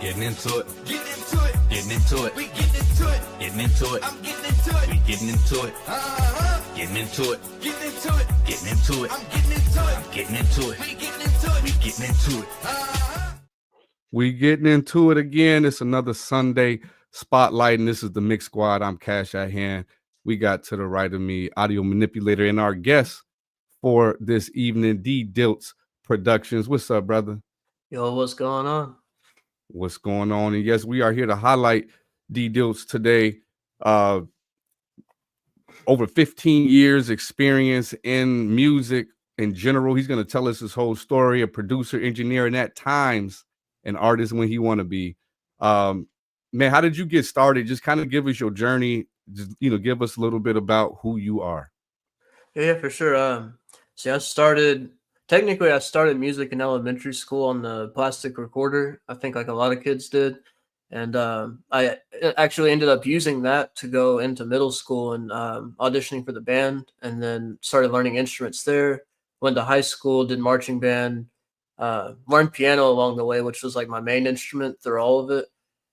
Getting into it. Getting into it. Getting into it. We getting into it. Getting into it. I'm getting into it. We getting into it. Getting into it. Getting into it. Getting into it. I'm getting into it. I'm getting into it. We getting into it. We getting into it. We getting into it again. It's another Sunday spotlight, and this is the Mix Squad. I'm cashathand. We got to the right of me, audio manipulator, and our guest for this evening, DDiltzproductions. What's up, brother? Yo, what's going on? What's going on? And yes, we are here to highlight DDiltz today. Over 15 years experience in music in general. He's going to tell us his whole story, a producer, engineer, and at times an artist when he want to be. Man, how did you get started? Just kind of give us your journey. Just, give us a little bit about who you are. Yeah, for sure. See, I started music in elementary school on the plastic recorder. I think like a lot of kids did. And I actually ended up using that to go into middle school and auditioning for the band, and then started learning instruments there. Went to high school, did marching band, learned piano along the way, which was like my main instrument through all of it.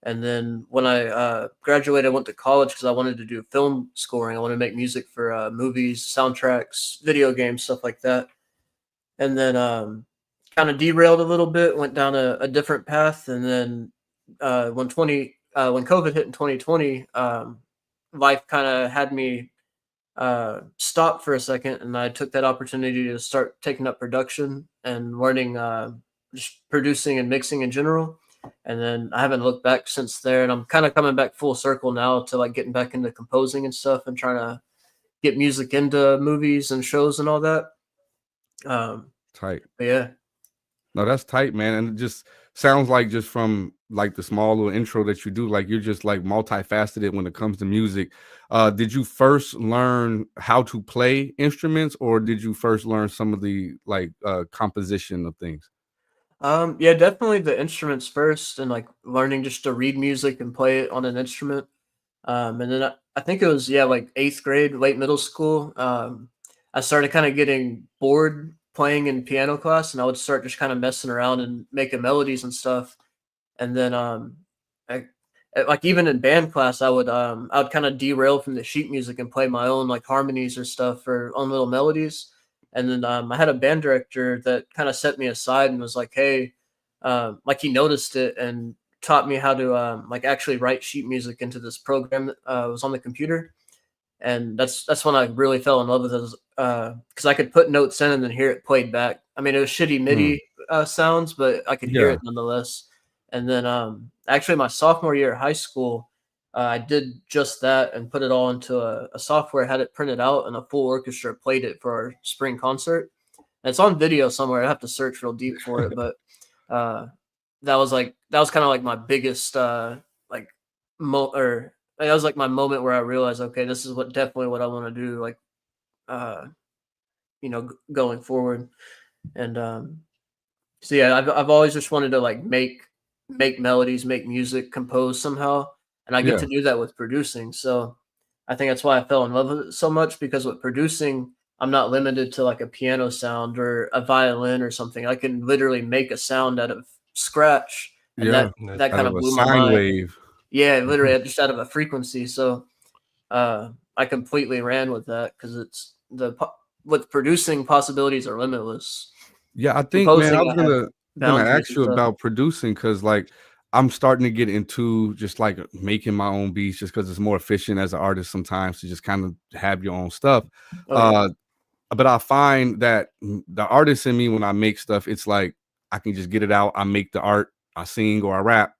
And then when I graduated, I went to college because I wanted to do film scoring. I wanted to make music for movies, soundtracks, video games, stuff like that. And then kind of derailed a little bit, went down a different path. And then when COVID hit in 2020, life kind of had me stop for a second, and I took that opportunity to start taking up production and learning just producing and mixing in general. And then I haven't looked back since there, and I'm kind of coming back full circle now to like getting back into composing and stuff and trying to get music into movies and shows and all that. Tight. Yeah. No, that's tight, man. And it just sounds like, just from like the small little intro that you do, like you're just like multifaceted when it comes to music. Did you first learn how to play instruments, or did you first learn some of the like composition of things? Yeah, definitely the instruments first, and like learning just to read music and play it on an instrument. And then I think it was, like 8th grade, late middle school. I started kind of getting bored playing in piano class, and I would start just kind of messing around and making melodies and stuff. And then like even in band class, I would kind of derail from the sheet music and play my own like harmonies or stuff or own little melodies. And then I had a band director that kind of set me aside and was like, hey, like he noticed it and taught me how to like actually write sheet music into this program that was on the computer. And that's when I really fell in love with it, because I could put notes in and then hear it played back. I mean, it was shitty MIDI sounds, but I could hear it nonetheless. And then actually my sophomore year of high school, I did just that and put it all into a software, had it printed out, and a full orchestra played it for our spring concert. And it's on video somewhere. I have to search real deep for it, but that was kind of like my biggest that was like my moment where I realized, okay, this is definitely what I want to do, like going forward. And so yeah, I've always just wanted to like make melodies, make music, compose somehow. And I get to do that with producing. So I think that's why I fell in love with it so much, because with producing, I'm not limited to like a piano sound or a violin or something. I can literally make a sound out of scratch. And that kind of blew my mind. Wave. Yeah, literally just out of a frequency. So I completely ran with that, because it's with producing, possibilities are limitless. Yeah, I think, man, I was gonna ask you about producing, because like I'm starting to get into just like making my own beats, just because it's more efficient as an artist sometimes to just kind of have your own stuff. But I find that the artist in me, when I make stuff, it's like I can just get it out. I make the art, I sing or I rap.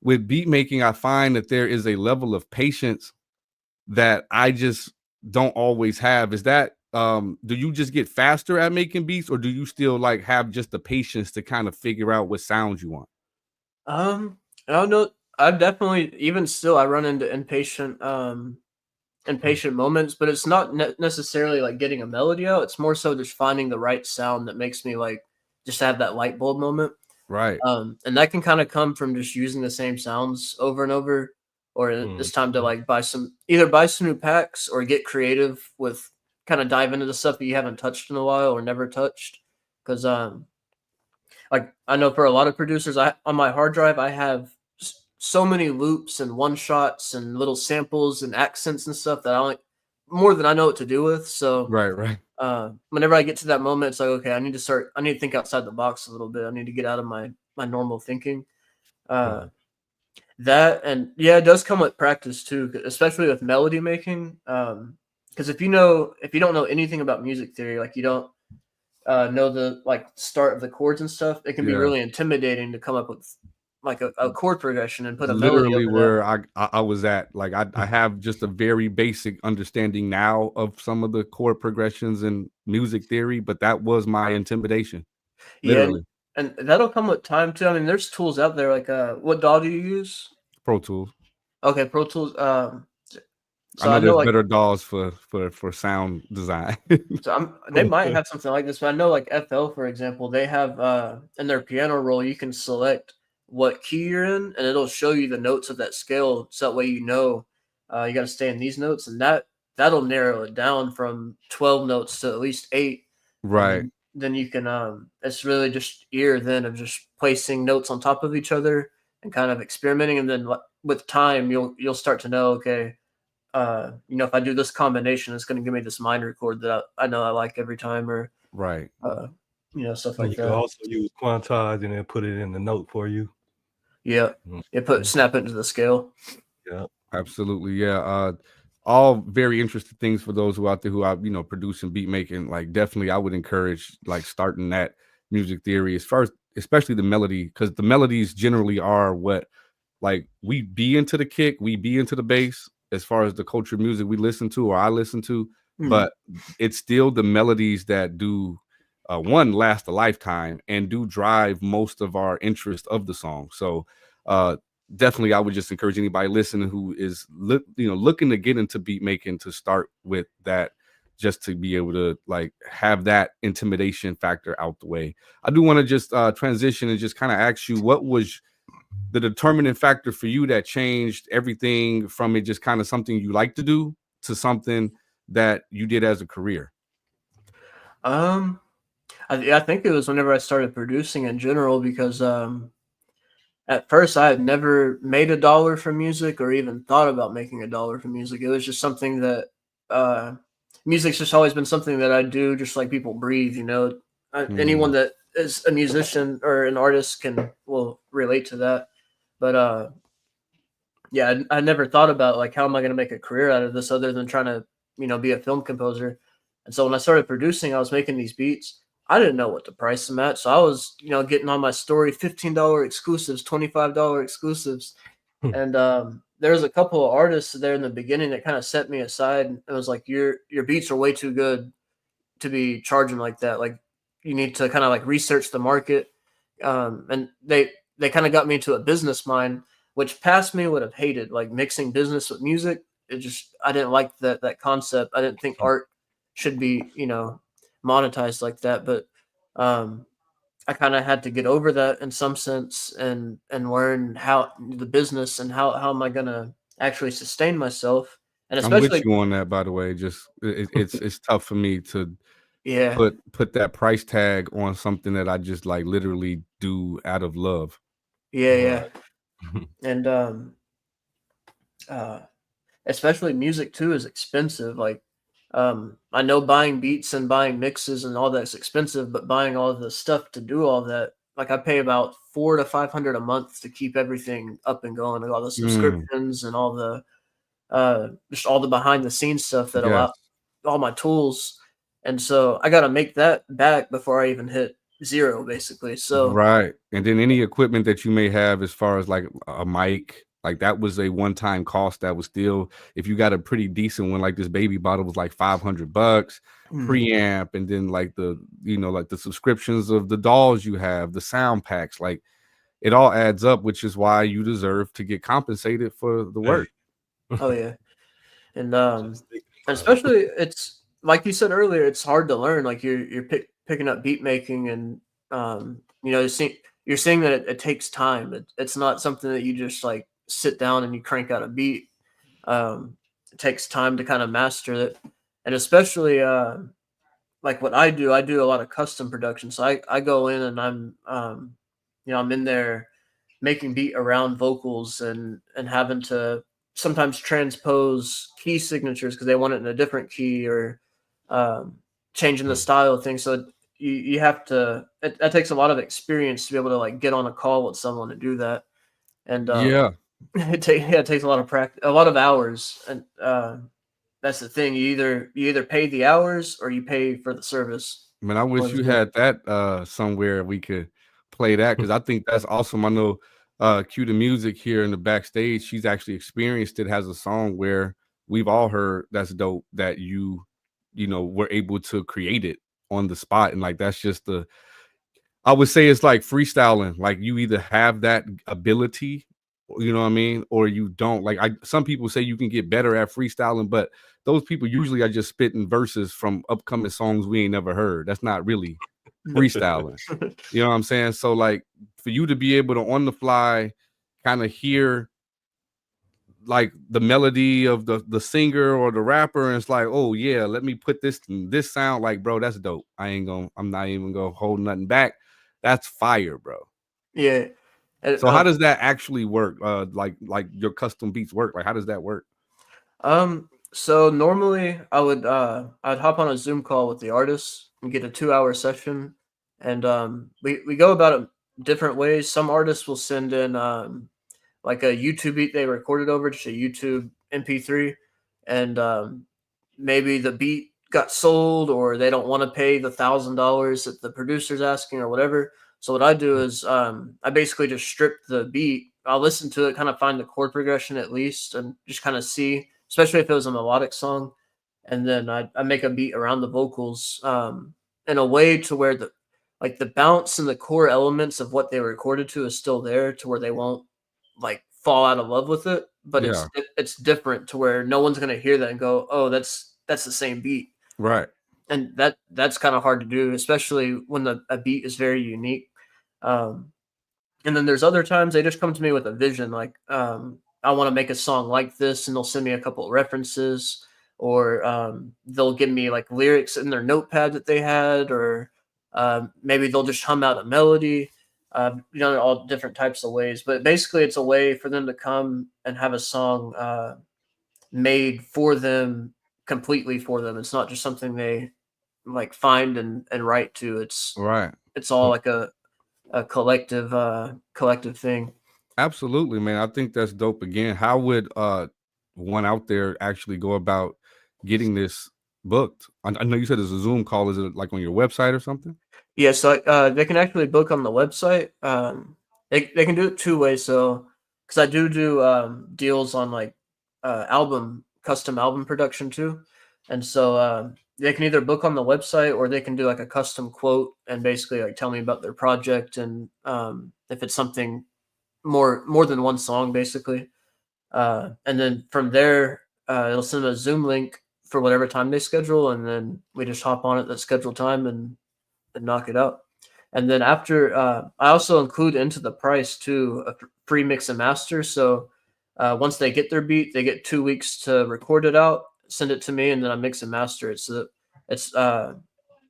With beat making, I find that there is a level of patience that I just don't always have. Is that do you just get faster at making beats, or do you still like have just the patience to kind of figure out what sounds you want? I don't know. I definitely, even still, I run into impatient moments, but it's not necessarily like getting a melody out. It's more so just finding the right sound that makes me like just have that light bulb moment. Right. And that can kind of come from just using the same sounds over and over, or it's time to like buy some new packs or get creative with kind of dive into the stuff that you haven't touched in a while or never touched. Because like I know for a lot of producers, on my hard drive I have so many loops and one shots and little samples and accents and stuff that I only more than I know what to do with. So Right. whenever I get to that moment, it's like, okay, I need to think outside the box a little bit. I need to get out of my normal thinking. That, and yeah, it does come with practice too, especially with melody making. Because if you don't know anything about music theory, like you don't know the like start of the chords and stuff, it can be really intimidating to come up with like a chord progression and put a melody Literally over where that. I was at. Like I have just a very basic understanding now of some of the chord progressions in music theory, but that was my intimidation. Yeah, Literally. and that'll come with time too. I mean, there's tools out there like what DAW do you use? Pro Tools. Okay, Pro Tools. I So know I know there's like better DAWs for sound design. they might have something like this, but I know like FL, for example, they have in their piano roll you can select what key you're in, and it'll show you the notes of that scale, so that way you know you got to stay in these notes, and that'll narrow it down from 12 notes to at least 8, and Right. then you can it's really just ear then of just placing notes on top of each other and kind of experimenting, and then with time you'll start to know, okay, if I do this combination, it's going to give me this minor chord that I know I like every time, or Right. stuff And like you that. can also use quantize and then put it in the note for you. Yeah, snap it into the scale. Yeah, absolutely. Yeah. All very interesting things for those who out there who are producing, beat making. Like definitely, I would encourage like starting that music theory as far as especially the melody, because the melodies generally are what like we be into the kick, we be into the bass as far as the culture music we listen to or I listen to, but it's still the melodies that do one last a lifetime and do drive most of our interest of the song. So definitely I would just encourage anybody listening who is looking to get into beat making to start with that, just to be able to like have that intimidation factor out the way. I do want to just transition and just kind of ask you, what was the determining factor for you that changed everything from it just kind of something you like to do to something that you did as a career? I think it was whenever I started producing in general, because at first I had never made $1 from music or even thought about making $1 from music. It was just something that music's just always been something that I do just like people breathe, anyone that is a musician or an artist will relate to that. But yeah, I never thought about like, how am I going to make a career out of this other than trying to, be a film composer. And so when I started producing, I was making these beats. I didn't know what to price them at. So I was, getting on my story, $15 exclusives, $25 exclusives. And there was a couple of artists there in the beginning that kind of set me aside and it was like, your beats are way too good to be charging like that. Like you need to kind of like research the market. And they kind of got me into a business mind, which past me would have hated, like mixing business with music. I didn't like that concept. I didn't think art should be, monetized like that. But I kind of had to get over that in some sense and learn how the business and how am I gonna actually sustain myself. And I'm with especially you on that, by the way. Just it's tough for me to yeah put that price tag on something that I just like literally do out of love. yeah and especially music too is expensive. Like I know buying beats and buying mixes and all that's expensive, but buying all the stuff to do all that, like I pay about $400 to $500 a month to keep everything up and going, like all the subscriptions and all the just all the behind the scenes stuff that allow all my tools. And so I got to make that back before I even hit zero, basically. So right. And then any equipment that you may have as far as like a mic, like that was a one-time cost that was still, if you got a pretty decent one, like this baby bottle was like $500 preamp, and then like the like the subscriptions of the dolls you have, the sound packs, like it all adds up, which is why you deserve to get compensated for the work. Oh yeah. And especially it's like you said earlier, it's hard to learn. Like you're picking up beat making, and you're seeing that it takes time. It's not something that you just like sit down and you crank out a beat. It takes time to kind of master it, and especially like what I do a lot of custom production. So I go in and I'm I'm in there making beat around vocals and having to sometimes transpose key signatures because they want it in a different key, or changing the style of things. So you have to, that takes a lot of experience to be able to like get on a call with someone to do that. And it takes a lot of practice, a lot of hours. And that's the thing. You either pay the hours or you pay for the service. Man, I wish you had that somewhere we could play that, because I think that's awesome. I know qthemuziq here in the backstage, she's actually experienced it, has a song where we've all heard that's dope, that you know were able to create it on the spot. And like that's just I would say it's like freestyling. Like you either have that ability, you know what I mean, or you don't. Like some people say you can get better at freestyling, but those people usually are just spitting verses from upcoming songs we ain't never heard. That's not really freestyling. You know what I'm saying? So like for you to be able to on the fly kind of hear like the melody of the singer or the rapper, and it's like, oh yeah, let me put this sound, like, bro, that's dope. I'm not even gonna hold nothing back. That's fire, bro. Yeah. So how does that actually work? Like your custom beats work? Like how does that work? So normally I'd hop on a Zoom call with the artist and get a 2-hour session, and we go about it different ways. Some artists will send in like a YouTube beat they recorded over, just a YouTube MP3, and maybe the beat got sold, or they don't want to pay the $1,000 that the producer's asking or whatever. So what I do is I basically just strip the beat. I'll listen to it, kind of find the chord progression at least, and just kind of see, especially if it was a melodic song. And then I make a beat around the vocals in a way to where the bounce and the core elements of what they were recorded to is still there, to where they won't like fall out of love with it. But it's different to where no one's gonna hear that and go, oh, that's the same beat. Right. And that's kind of hard to do, especially when a beat is very unique. And then there's other times they just come to me with a vision, like I want to make a song like this, and they'll send me a couple of references, or they'll give me like lyrics in their notepad that they had, or maybe they'll just hum out a melody. All different types of ways. But basically, it's a way for them to come and have a song made for them, completely for them. It's not just something they like find and write to. It's all like a collective thing. Absolutely, man. I think that's dope. Again, how would one out there actually go about getting this booked? I know you said it's a Zoom call. Is it like on your website or something? Yeah, so they can actually book on the website. They can do it 2 ways. So because I do deals on like custom album production too, and so they can either book on the website, or they can do like a custom quote and basically like tell me about their project, and if it's something more than one song basically, and then from there it'll send a Zoom link for whatever time they schedule, and then we just hop on at that scheduled time and knock it out. And then after I also include into the price too a free mix and master. So once they get their beat, they get 2 weeks to record it out, send it to me, and then I mix and master it. So it's they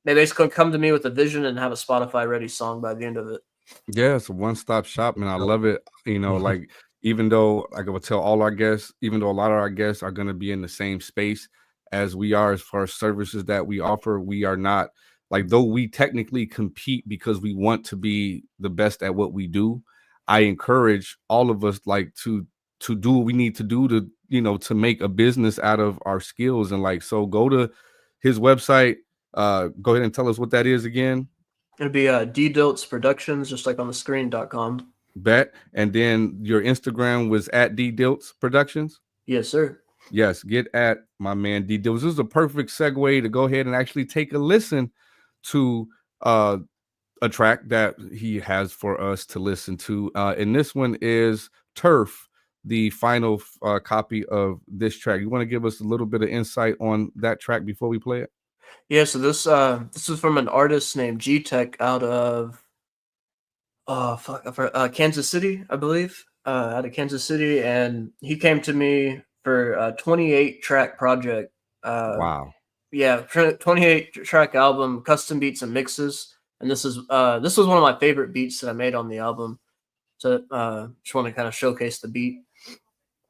basically come to me with a vision and have a Spotify ready song by the end of it. Yeah, it's a one-stop shop, man. I love it. You know, like even though, like I would tell all our guests, even though a lot of our guests are going to be in the same space as we are as far as services that we offer, we are not, like, though we technically compete because we want to be the best at what we do. I encourage all of us like to do what we need to do to, you know, to make a business out of our skills. And like, so go to his website. Go ahead and tell us what that is again. It'll be DDiltzproductions, just like on the screen.com. Bet. And then your Instagram was at DDiltzproductions? Yes, sir. Yes, get at my man DDiltz. This is a perfect segue to go ahead and actually take a listen to a track that he has for us to listen to. And this one is Turf, the final copy of this track. You want to give us a little bit of insight on that track before we play it? Yeah, so this is from an artist named G-Tech out of Kansas City, I believe. Out of Kansas City, and he came to me for a 28 track project. Wow. Yeah, 28 track album, custom beats and mixes. And this was one of my favorite beats that I made on the album. So just want to kind of showcase the beat.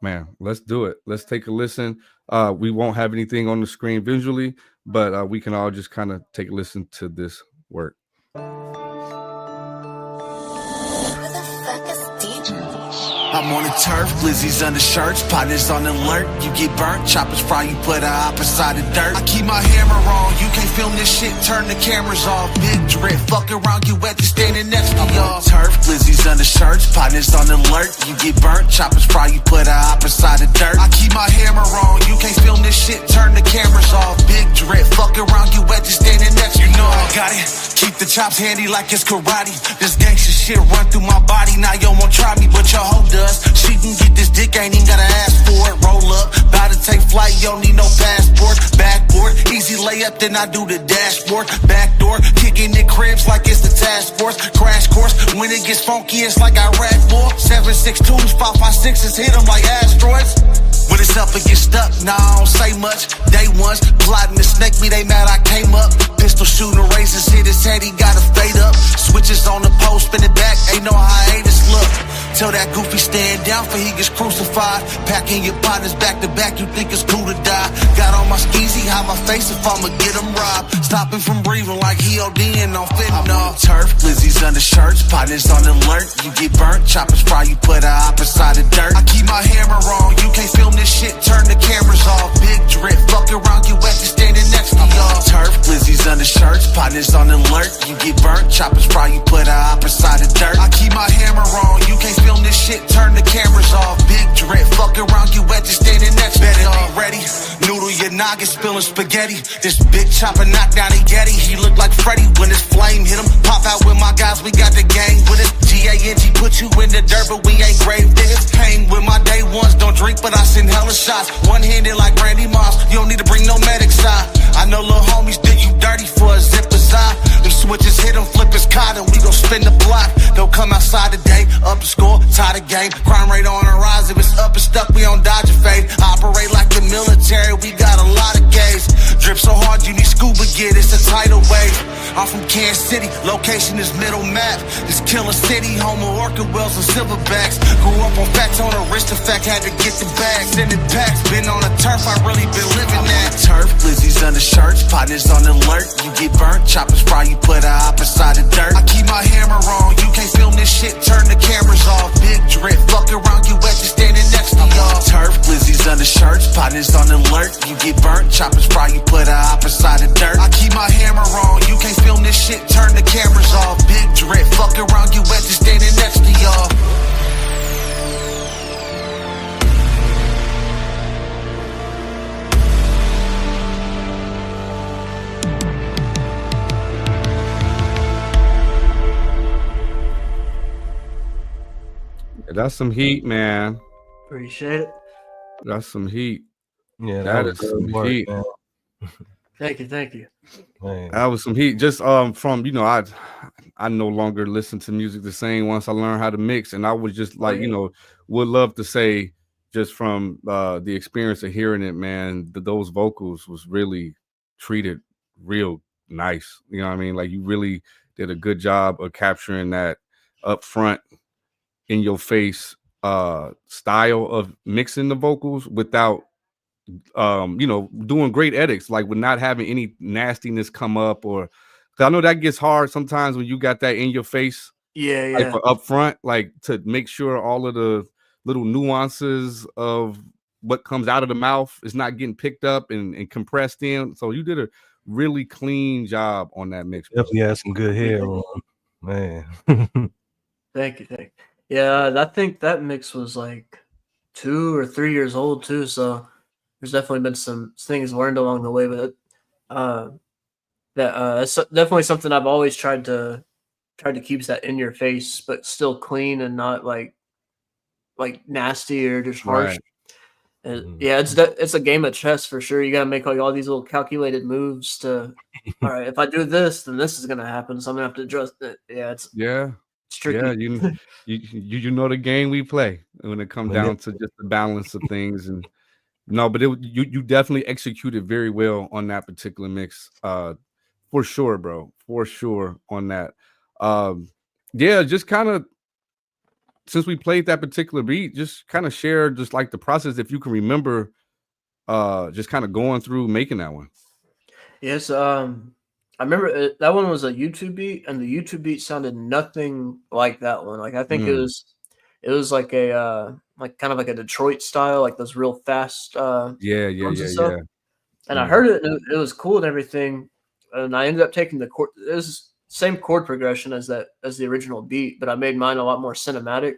Man, let's do it. Let's take a listen. We won't have anything on the screen visually, but we can all just kind of take a listen to this work. I'm on the turf, glizzies under shirts, partners on alert. You get burnt, choppers fry, you put a hop inside the dirt. I keep my hammer on, you can't film this shit, turn the cameras off. Big drip, fuck around, you at the standing next to y'all. Turf, glizzies under shirts, partners on alert. You get burnt, choppers fry, you put a hop inside the dirt. I keep my hammer on, you can't film this shit, turn the cameras off. Big drip, fuck around, you at the standing next to y'all. You know I got it, keep the chops handy like it's karate. This gangsta shit run through my body, now you won't try me, but your hoe does. She can get this dick, ain't even gotta ask for it. Roll up, bout to take flight, you don't need no passport. Backboard, easy layup, then I do the dashboard. Backdoor, kicking the cribs like it's the task force. Crash course, when it gets funky, it's like Iraq war. 7.62s, 5.56s, hit them like asteroids. When it's up and get stuck, nah, I don't say much. Day ones, plotting to snake me, they mad I came up. Pistol shooting razors, hit his head, he got a fade up. Switches on the post, spin it back, ain't no hiatus, look. Tell that goofy stand down for he gets crucified. Packing your partners back to back, you think it's cool to die. Got on my skeezy, hide my face if I'ma get him robbed. Stopping from breathing like he ODing on fentanyl. Turf, glizzies under shirts, partners on alert. You get burnt, choppers fry, you put a hop inside the dirt. I keep my hammer on, you can't film this shit, turn the cameras off. Big drip, fuck around, you at the standing next to y'all. Turf, glizzies under shirts, partners on alert. You get burnt, choppers fry, you put a hop inside the dirt. I keep my hammer on, you can't film this shit, turn the cameras off. Big drip, fuck around, you at the standing next. Better be ready, noodle your noggin, spilling spaghetti. This big chopper knock down a Yeti. He look like Freddy when his flame hit him. Pop out with my guys, we got the gang with it. G-A-N-G, put you in the dirt, but we ain't grave diggers. Hang with my day ones, don't drink, but I send hella shots. One-handed like Randy Moss, you don't need to bring no medic side. I know little homies did you dirty for a zipper's eye. Them switches hit him, flip his cot, and we gon' spin the block. Don't come outside today, up the score, tie the game. Crime rate on the rise, if it's up and stuck, we on dodge and fade. Operate like the military, we got a lot of gays. Drip so hard, you need scuba gear, it's a tidal wave. I'm from Kansas City, location is middle map. This killer city, home of orchid wells and silverbacks. Grew up on facts on a wrist effect, had to get the bag. Sending packs, been on the turf, I really been living that. Turf, glizzies under shirts, partners on alert. You get burnt, choppers fry, you put a hop inside the dirt. I keep my hammer on, you can't film this shit, turn the cameras off. Big drip, fuck around, you at the standing next to y'all. Turf, glizzies under shirts, partners on alert. You get burnt, choppers fry, you put a hop inside the dirt. I keep my hammer on, you can't film this shit, turn the cameras off. Big drip, fuck around, you at the standing next to y'all. That's some heat, man. Appreciate it. That's some heat. Yeah, that is some heat. Man. Thank you. Man. That was some heat. Just from I no longer listen to music the same once I learned how to mix, and I was just like, would love to say just from the experience of hearing it, man, those vocals was really treated real nice. You know what I mean? Like you really did a good job of capturing that up front, in your face style of mixing the vocals without doing great edits, like with not having any nastiness come up, or I know that gets hard sometimes when you got that in your face, like up front, like to make sure all of the little nuances of what comes out of the mouth is not getting picked up and compressed in. So you did a really clean job on that mix. Definitely had some good hair on, man. Thank you. Yeah, I think that mix was like 2 or 3 years old too, so there's definitely been some things learned along the way. But that's definitely something I've always tried to keep that in your face, but still clean and not like nasty or just harsh. Right. Yeah, it's a game of chess for sure. You got to make like all these little calculated moves to. All right, if I do this, then this is gonna happen. So I'm gonna have to adjust it. Yeah, it's tricky. Yeah, you know the game we play when it comes down to just the balance of things, and No, but you definitely executed very well on that particular mix. For sure, bro. For sure on that. Yeah, just kind of since we played that particular beat, just kind of share just like the process if you can remember just kind of going through making that one. Yes, I remember that one was a YouTube beat, and the YouTube beat sounded nothing like that one. Like I think it was like a like kind of like a Detroit style, like those real fast Yeah. drums and stuff. Yeah. And I heard it, and it was cool and everything. And I ended up taking the chord. It was same chord progression as the original beat, but I made mine a lot more cinematic.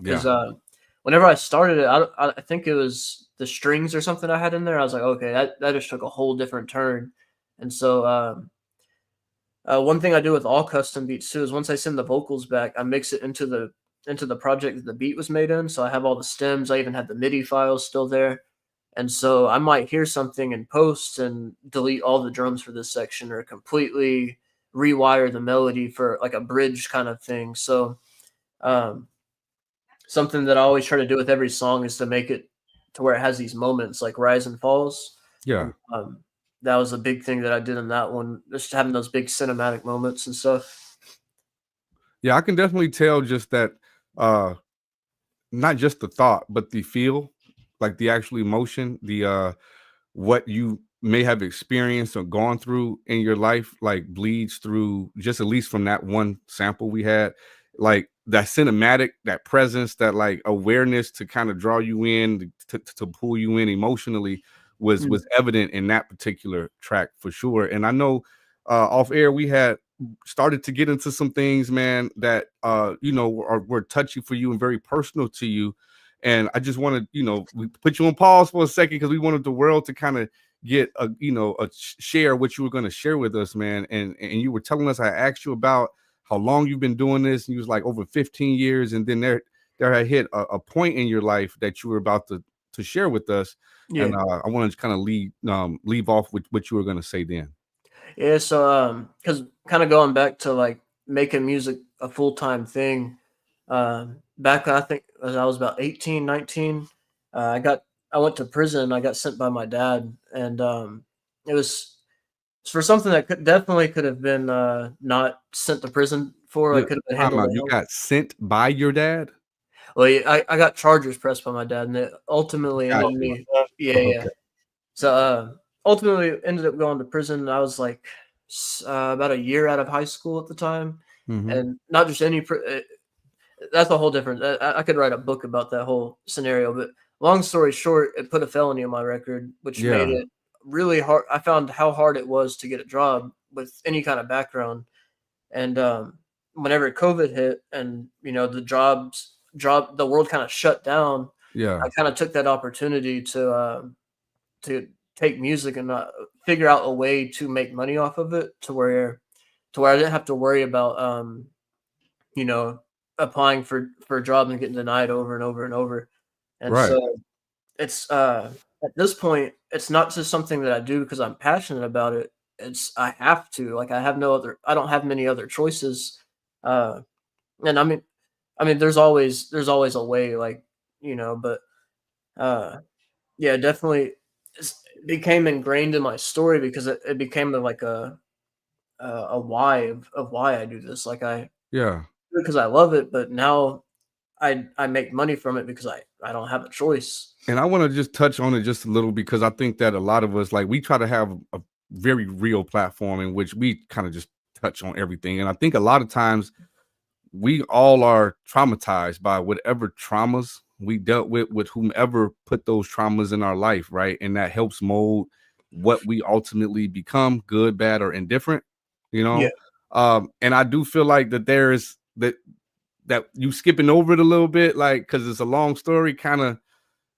Because whenever I started it, I think it was the strings or something I had in there. I was like, okay, that just took a whole different turn. And so one thing I do with all custom beats too is once I send the vocals back, I mix it into the project that the beat was made in. So I have all the stems. I even have the MIDI files still there. And so I might hear something in post and delete all the drums for this section or completely rewire the melody for like a bridge kind of thing. So something that I always try to do with every song is to make it to where it has these moments like rise and falls. Yeah. And, that was a big thing that I did in that one, just having those big cinematic moments and stuff. Yeah, I can definitely tell just that not just the thought, but the feel, like the actual emotion, the what you may have experienced or gone through in your life, like bleeds through just at least from that one sample we had, like that cinematic, that presence, that like awareness to kind of draw you in, to pull you in emotionally was evident in that particular track for sure. And I know off air we had started to get into some things, man, that were touchy for you and very personal to you. And I just wanted, we put you on pause for a second because we wanted the world to kind of get a share what you were going to share with us, man. And you were telling us, I asked you about how long you've been doing this, and you was like over 15 years. And then there had hit a point in your life that you were about to share with us. Yeah. And I wanted to kind of leave off with what you were going to say then. Yeah. So, because kind of going back to like making music a full-time thing, back I think as I was about 18, 19, I went to prison. I got sent by my dad, and it was for something that definitely could have been not sent to prison for. Like could have been handled. You got sent by your dad? Well, yeah, I got charges pressed by my dad, and it ultimately ended me. Yeah, okay. Yeah. So ultimately ended up going to prison. I was like about a year out of high school at the time, and not just any. That's a whole different. I could write a book about that whole scenario, but long story short, it put a felony on my record, which made it really hard. I found how hard it was to get a job with any kind of background, and whenever COVID hit, and the world kind of shut down. Yeah, I kind of took that opportunity to take music and figure out a way to make money off of it, to where I didn't have to worry about applying for a job and getting denied over and over and over. And so it's at this point, it's not just something that I do because I'm passionate about it. I have to, like, I don't have many other choices. And I mean, there's always a way, like, but yeah, definitely it became ingrained in my story because it became like a why of why I do this. Like because I love it, but now I make money from it because I don't have a choice. And I want to just touch on it just a little because I think that a lot of us, like, we try to have a very real platform in which we kind of just touch on everything. And I think a lot of times we all are traumatized by whatever traumas we dealt with whomever put those traumas in our life, right? And that helps mold what we ultimately become, good, bad, or indifferent, Yeah. And I do feel like that there is that you skipping over it a little bit, like, because it's a long story, kind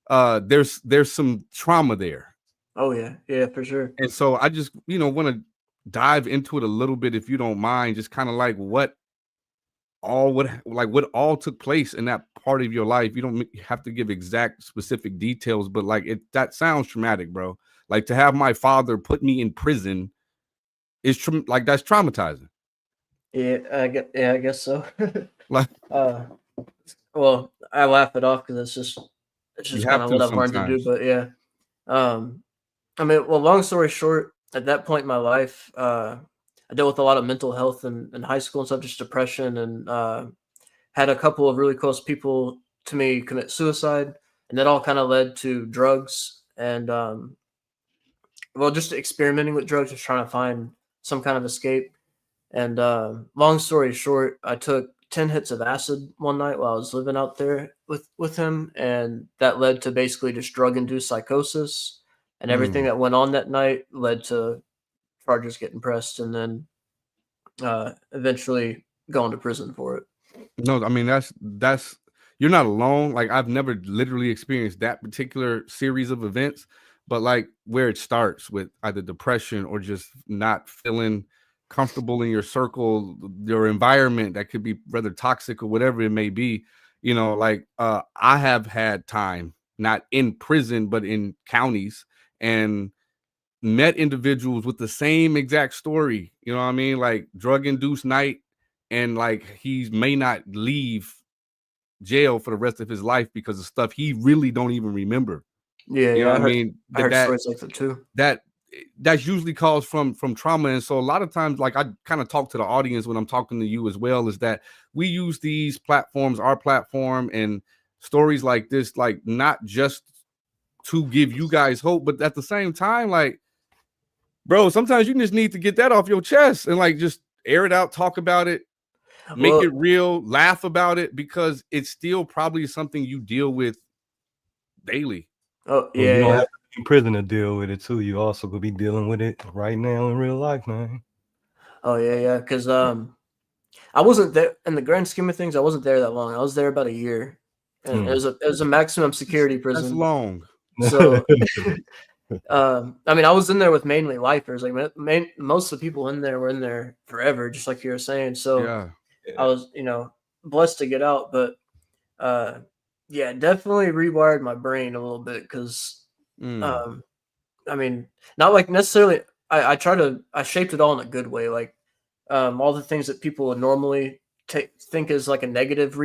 of there's some trauma there. Oh yeah, for sure. And so I just want to dive into it a little bit, if you don't mind, just kind of like what all took place in that part of your life. You don't have to give exact specific details, but like that sounds traumatic, bro. Like, to have my father put me in prison is that's traumatizing. Yeah, I guess so. Like, well, I laugh it off because it's just it's You just kind have of to what I've learned to do. sometimes. But yeah, I mean, well, long story short, at that point in my life, I dealt with a lot of mental health in high school and stuff, just depression, and had a couple of really close people to me commit suicide, and that all kind of led to drugs and well, just experimenting with drugs, just trying to find some kind of escape. And long story short, I took 10 hits of acid one night while I was living out there with him, and that led to basically just drug-induced psychosis, and everything Mm. that went on that night led to charges getting pressed, and then eventually going to prison for it. No, I mean that's you're not alone. Like I've never literally experienced that particular series of events, but like where it starts with either depression or just not feeling comfortable in your circle, your environment that could be rather toxic or whatever it may be. You know, like I have had time not in prison but in counties and met individuals with the same exact story. You know what I mean? Like drug induced night, and like he may not leave jail for the rest of his life because of stuff he really don't even remember. Yeah, You know yeah, what I mean? I heard stories like that too. That's usually caused from trauma. And so a lot of times, like I kind of talk to the audience when I'm talking to you as well, is that we use these platforms, our platform, and stories like this, like not just to give you guys hope, but at the same time, like, bro, sometimes you just need to get that off your chest and like just air it out, talk about it, make it real, laugh about it, because it's still probably something you deal with daily. Oh yeah, you don't have to be in prison to deal with it too. You also could be dealing with it right now in real life, man. Oh yeah, yeah. Because I wasn't there in the grand scheme of things. I wasn't there that long. I was there about a year, and it was a maximum security prison. That's long. So, I mean, I was in there with mainly lifers. Like most of the people in there were in there forever, just like you were saying. So Yeah. I was, blessed to get out, but yeah, definitely rewired my brain a little bit because, I mean, not like necessarily. I shaped it all in a good way. Like all the things that people would normally think is like a negative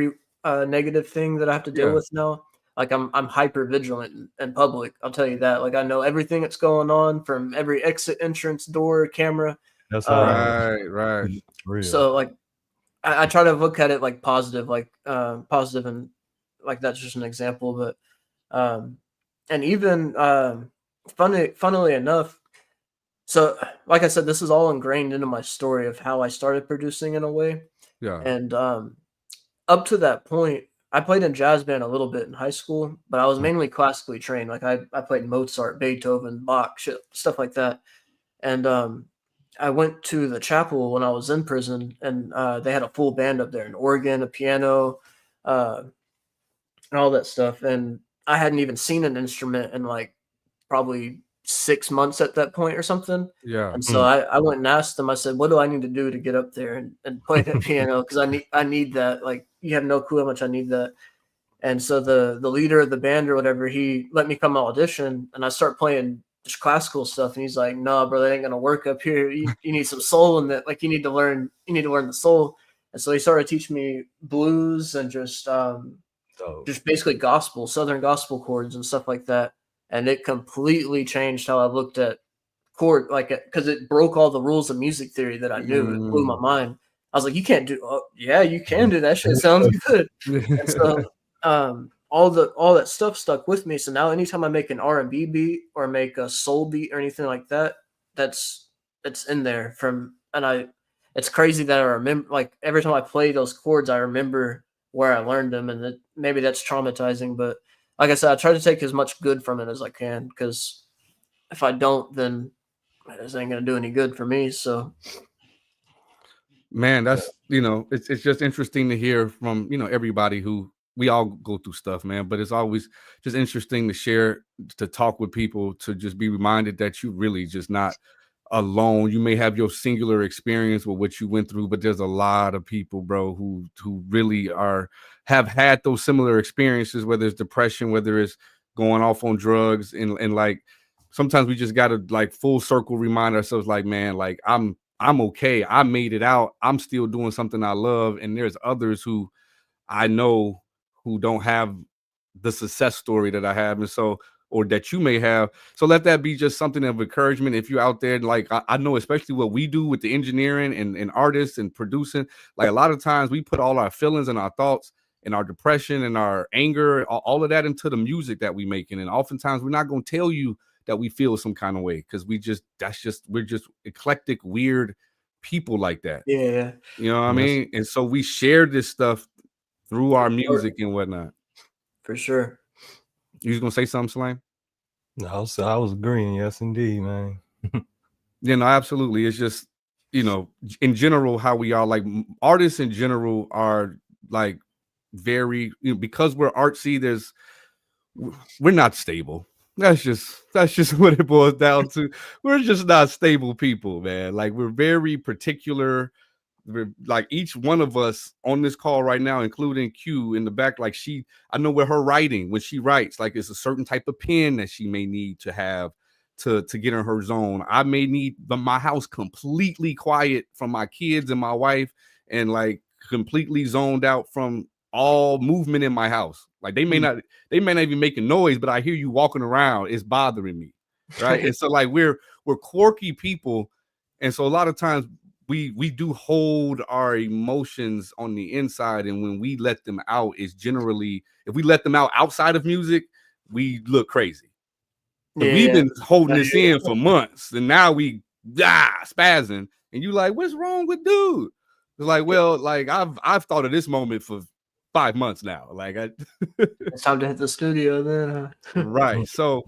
negative thing that I have to deal with now. Like I'm hyper vigilant in public. I'll tell you that. Like I know everything that's going on from every exit, entrance, door, camera. That's right. Real. So like I try to look at it like positive, positive, and like that's just an example. But and even funnily enough, so like I said, this is all ingrained into my story of how I started producing in a way. Yeah. And up to that point, I played in jazz band a little bit in high school, but I was mainly classically trained. Like I played Mozart, Beethoven, Bach, stuff like that. And I went to the chapel when I was in prison, and they had a full band up there, an organ, a piano, and all that stuff. And I hadn't even seen an instrument in like probably 6 months at that point or something. Yeah. And so I went and asked them, I said, what do I need to do to get up there and play that piano? Because I need that. Like, you have no clue how much I need that. And so the leader of the band or whatever, he let me come audition, and I start playing just classical stuff. And he's like, no, bro, that ain't gonna work up here. You need some soul in that. Like you need to learn the soul. And so he started teaching me blues and just basically gospel, Southern gospel chords and stuff like that. And it completely changed how I looked at chord, like, because it broke all the rules of music theory that I knew. It blew my mind. I was like, you can't do, yeah, you can do that shit. Sounds good. And so all that stuff stuck with me. So now anytime I make an R&B beat or make a soul beat or anything like that, it's in there it's crazy that I remember, like every time I play those chords, I remember where I learned them, and maybe that's traumatizing, but like I said, I try to take as much good from it as I can, because if I don't, then this ain't gonna do any good for me. So, man, that's it's just interesting to hear from everybody who we all go through stuff, man. But it's always just interesting to share, to talk with people, to just be reminded that you really just not alone. You may have your singular experience with what you went through, but there's a lot of people, bro, who really have had those similar experiences, whether it's depression, whether it's going off on drugs, and like sometimes we just gotta like full circle remind ourselves, like, man, like I'm okay. I made it out. I'm still doing something I love, and there's others who I know who don't have the success story that I have, and so, or that you may have. So let that be just something of encouragement. If you're out there, like I know, especially what we do with the engineering and artists and producing, like a lot of times we put all our feelings and our thoughts and our depression and our anger, all of that into the music that we making. And oftentimes we're not going to tell you that we feel some kind of way, because we're just eclectic, weird people like that. Yeah. You know what I mean? And so we share this stuff through our music and whatnot. For sure. You was gonna say something, Slam? No, so I was agreeing. Yes, indeed, man. Yeah, no, absolutely. It's just, you know, in general, how we are, like artists in general are like very, you know, because we're artsy, we're not stable. That's just what it boils down to. We're just not stable people, man. Like we're very particular. We're like each one of us on this call right now, including Q in the back, like I know where her writing, when she writes, like it's a certain type of pen that she may need to have to get in her zone. I may need my house completely quiet from my kids and my wife, and like completely zoned out from all movement in my house. Like they may not even make a noise, but I hear you walking around, it's bothering me, right? And so like we're quirky people, and so a lot of times we do hold our emotions on the inside, and when we let them out, is generally, if we let them out outside of music, we look crazy. Yeah, we've been holding this in for months, and now we spazzing, and you like, what's wrong with dude? It's like, well, like I've thought of this moment for 5 months now. Like it's time to hit the studio then. Right. So,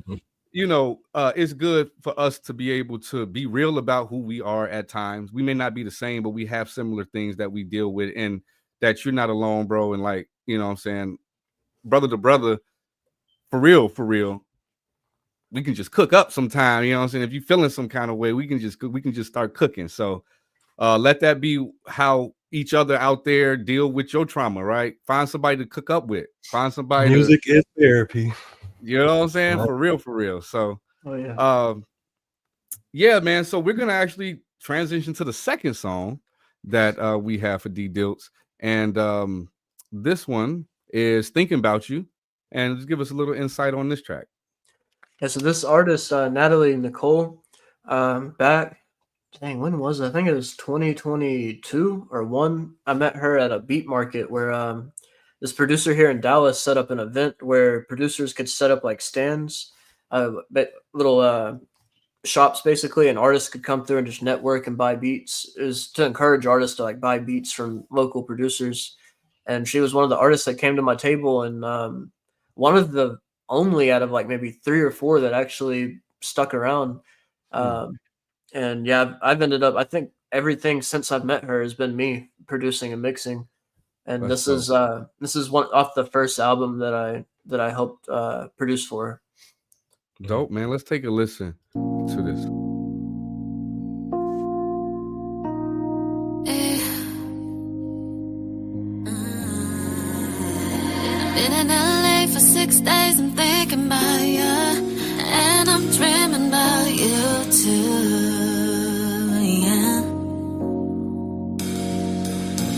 you know, it's good for us to be able to be real about who we are at times. We may not be the same, but we have similar things that we deal with, and that you're not alone, bro. And like, you know what I'm saying, brother to brother, for real, we can just cook up sometime. You know what I'm saying? If you're feeling some kind of way, we can just start cooking. So let that be how each other out there deal with your trauma, right? Find somebody to cook up with. Find somebody. Music is therapy. You know what I'm saying? For real. So, yeah, man. So we're gonna actually transition to the second song that we have for DDiltz, and this one is "Thinking About You." And just give us a little insight on this track. Yeah, so this artist, Natalie Nicole, back, dang, when was it? I think it was 2022 or 1. I met her at a beat market where this producer here in Dallas set up an event where producers could set up like stands, little shops basically, and artists could come through and just network and buy beats. It was to encourage artists to like buy beats from local producers. And she was one of the artists that came to my table, and one of the only out of like maybe 3 or 4 that actually stuck around. And yeah, I've ended up, I think everything since I've met her has been me producing and mixing. And this is one off the first album that I helped produce for her. Dope, man. Let's take a listen to this. Been in LA for 6 days, I'm thinking about you, and I'm dreaming about you too, yeah.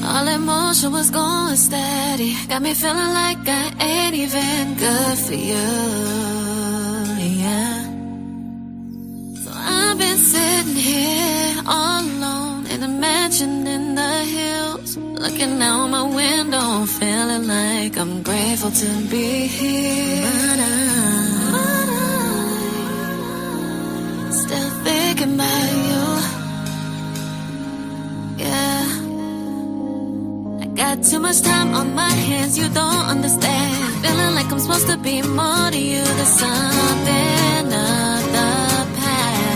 All emotion was going steady, got me feeling like I ain't even good for you, yeah. So I've been sitting here all alone in a mansion in the hills, looking out my window, feeling like I'm grateful to be here. But I'm still thinking about you. Yeah. I got too much time on my hands, you don't understand. Feeling like I'm supposed to be more to you than something of the past.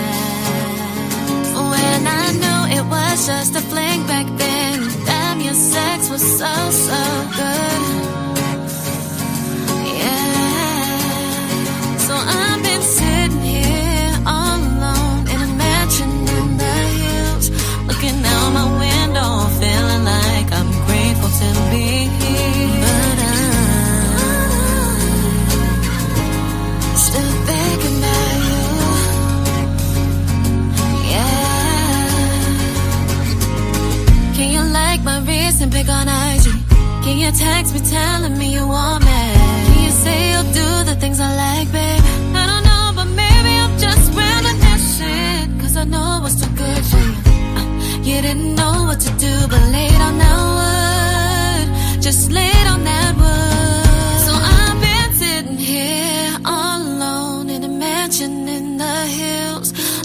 When I knew it was just a fling back then, your sex was so good, yeah. So I've been sitting here all alone in a mansion in the hills, looking out my window, feeling like I'm grateful to be here. But I'm still thinking about you, yeah. Can you like my wrist and pick on IG? Can you text me telling me you want me? Can you say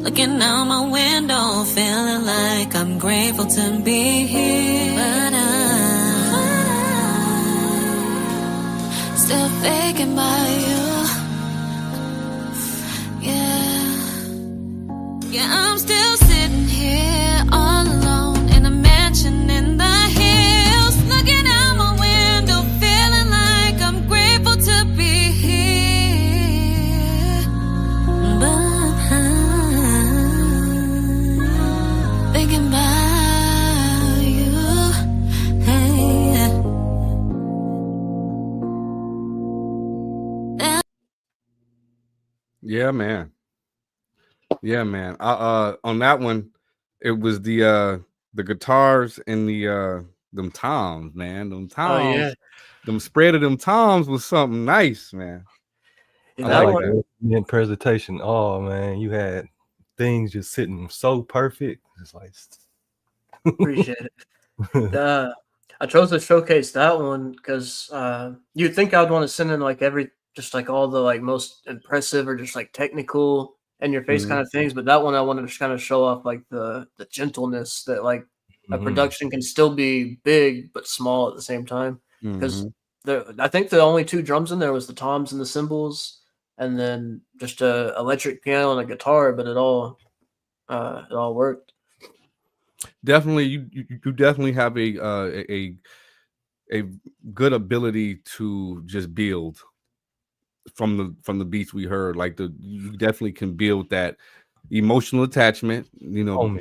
Looking out my window, feeling like I'm grateful to be here. But I'm still thinking about you. Yeah, I'm still sitting here all alone in a mansion in the hills, looking out my window, feeling like I'm grateful to be here. But I'm thinking about you. Hey. Yeah, man. Yeah, man. On that one, it was the guitars and the them toms, man. Them toms, Oh yeah, them spread of them toms was something nice, man. yeah I that like one. that. In presentation. Oh man, you had things just sitting so perfect. It's like Appreciate it. I chose to showcase that one because you'd think I'd want to send in like just like all the like most impressive or just like technical in your face kind of things, but that one I wanted to just kind of show off like the gentleness that like a production can still be big but small at the same time. Because I think the only two drums in there was the toms and the cymbals, and then just a electric piano and a guitar, but it all worked. Definitely, you definitely have a good ability to just build from the beats we heard. Like you definitely can build that emotional attachment, you know,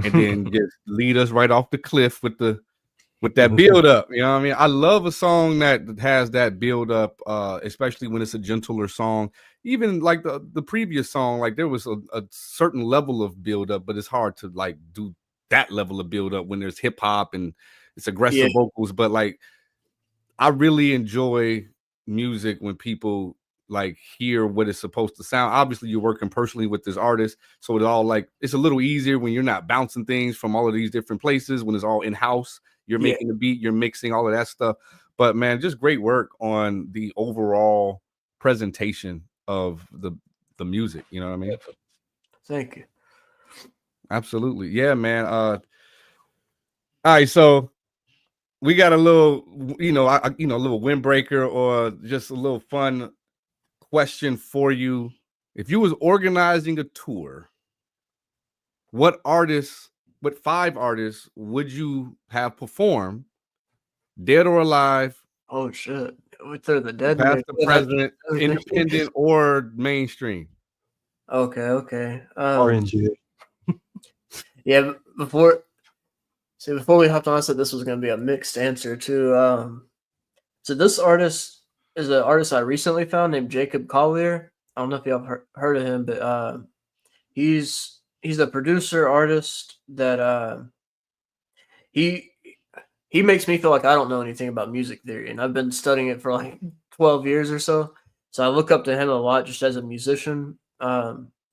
and then just lead us right off the cliff with that build up. You know what I mean? I love a song that has that build up, especially when it's a gentler song. Even like the previous song, like there was a certain level of build up, but it's hard to like do that level of build up when there's hip hop and it's aggressive vocals. But like, I really enjoy music when people like hear what it's supposed to sound. Obviously, you're working personally with this artist, so it's all like it's a little easier when you're not bouncing things from all of these different places. When it's all in house, you're making the beat, you're mixing all of that stuff. But man, just great work on the overall presentation of the music. You know what I mean? Thank you. Absolutely, yeah, man. All right, so we got a little, a little windbreaker or just a little fun question for you. If you was organizing a tour, what 5 artists would you have perform, dead or alive? Oh shit! We throw the dead past, the present, independent or mainstream. Okay. RNG. Yeah, before we hopped on, I said this was going to be a mixed answer too. So this artist is an artist I recently found named Jacob Collier. I don't know if y'all heard of him, but he's a producer artist that he makes me feel like I don't know anything about music theory, and I've been studying it for like 12 years or so. So I look up to him a lot just as a musician.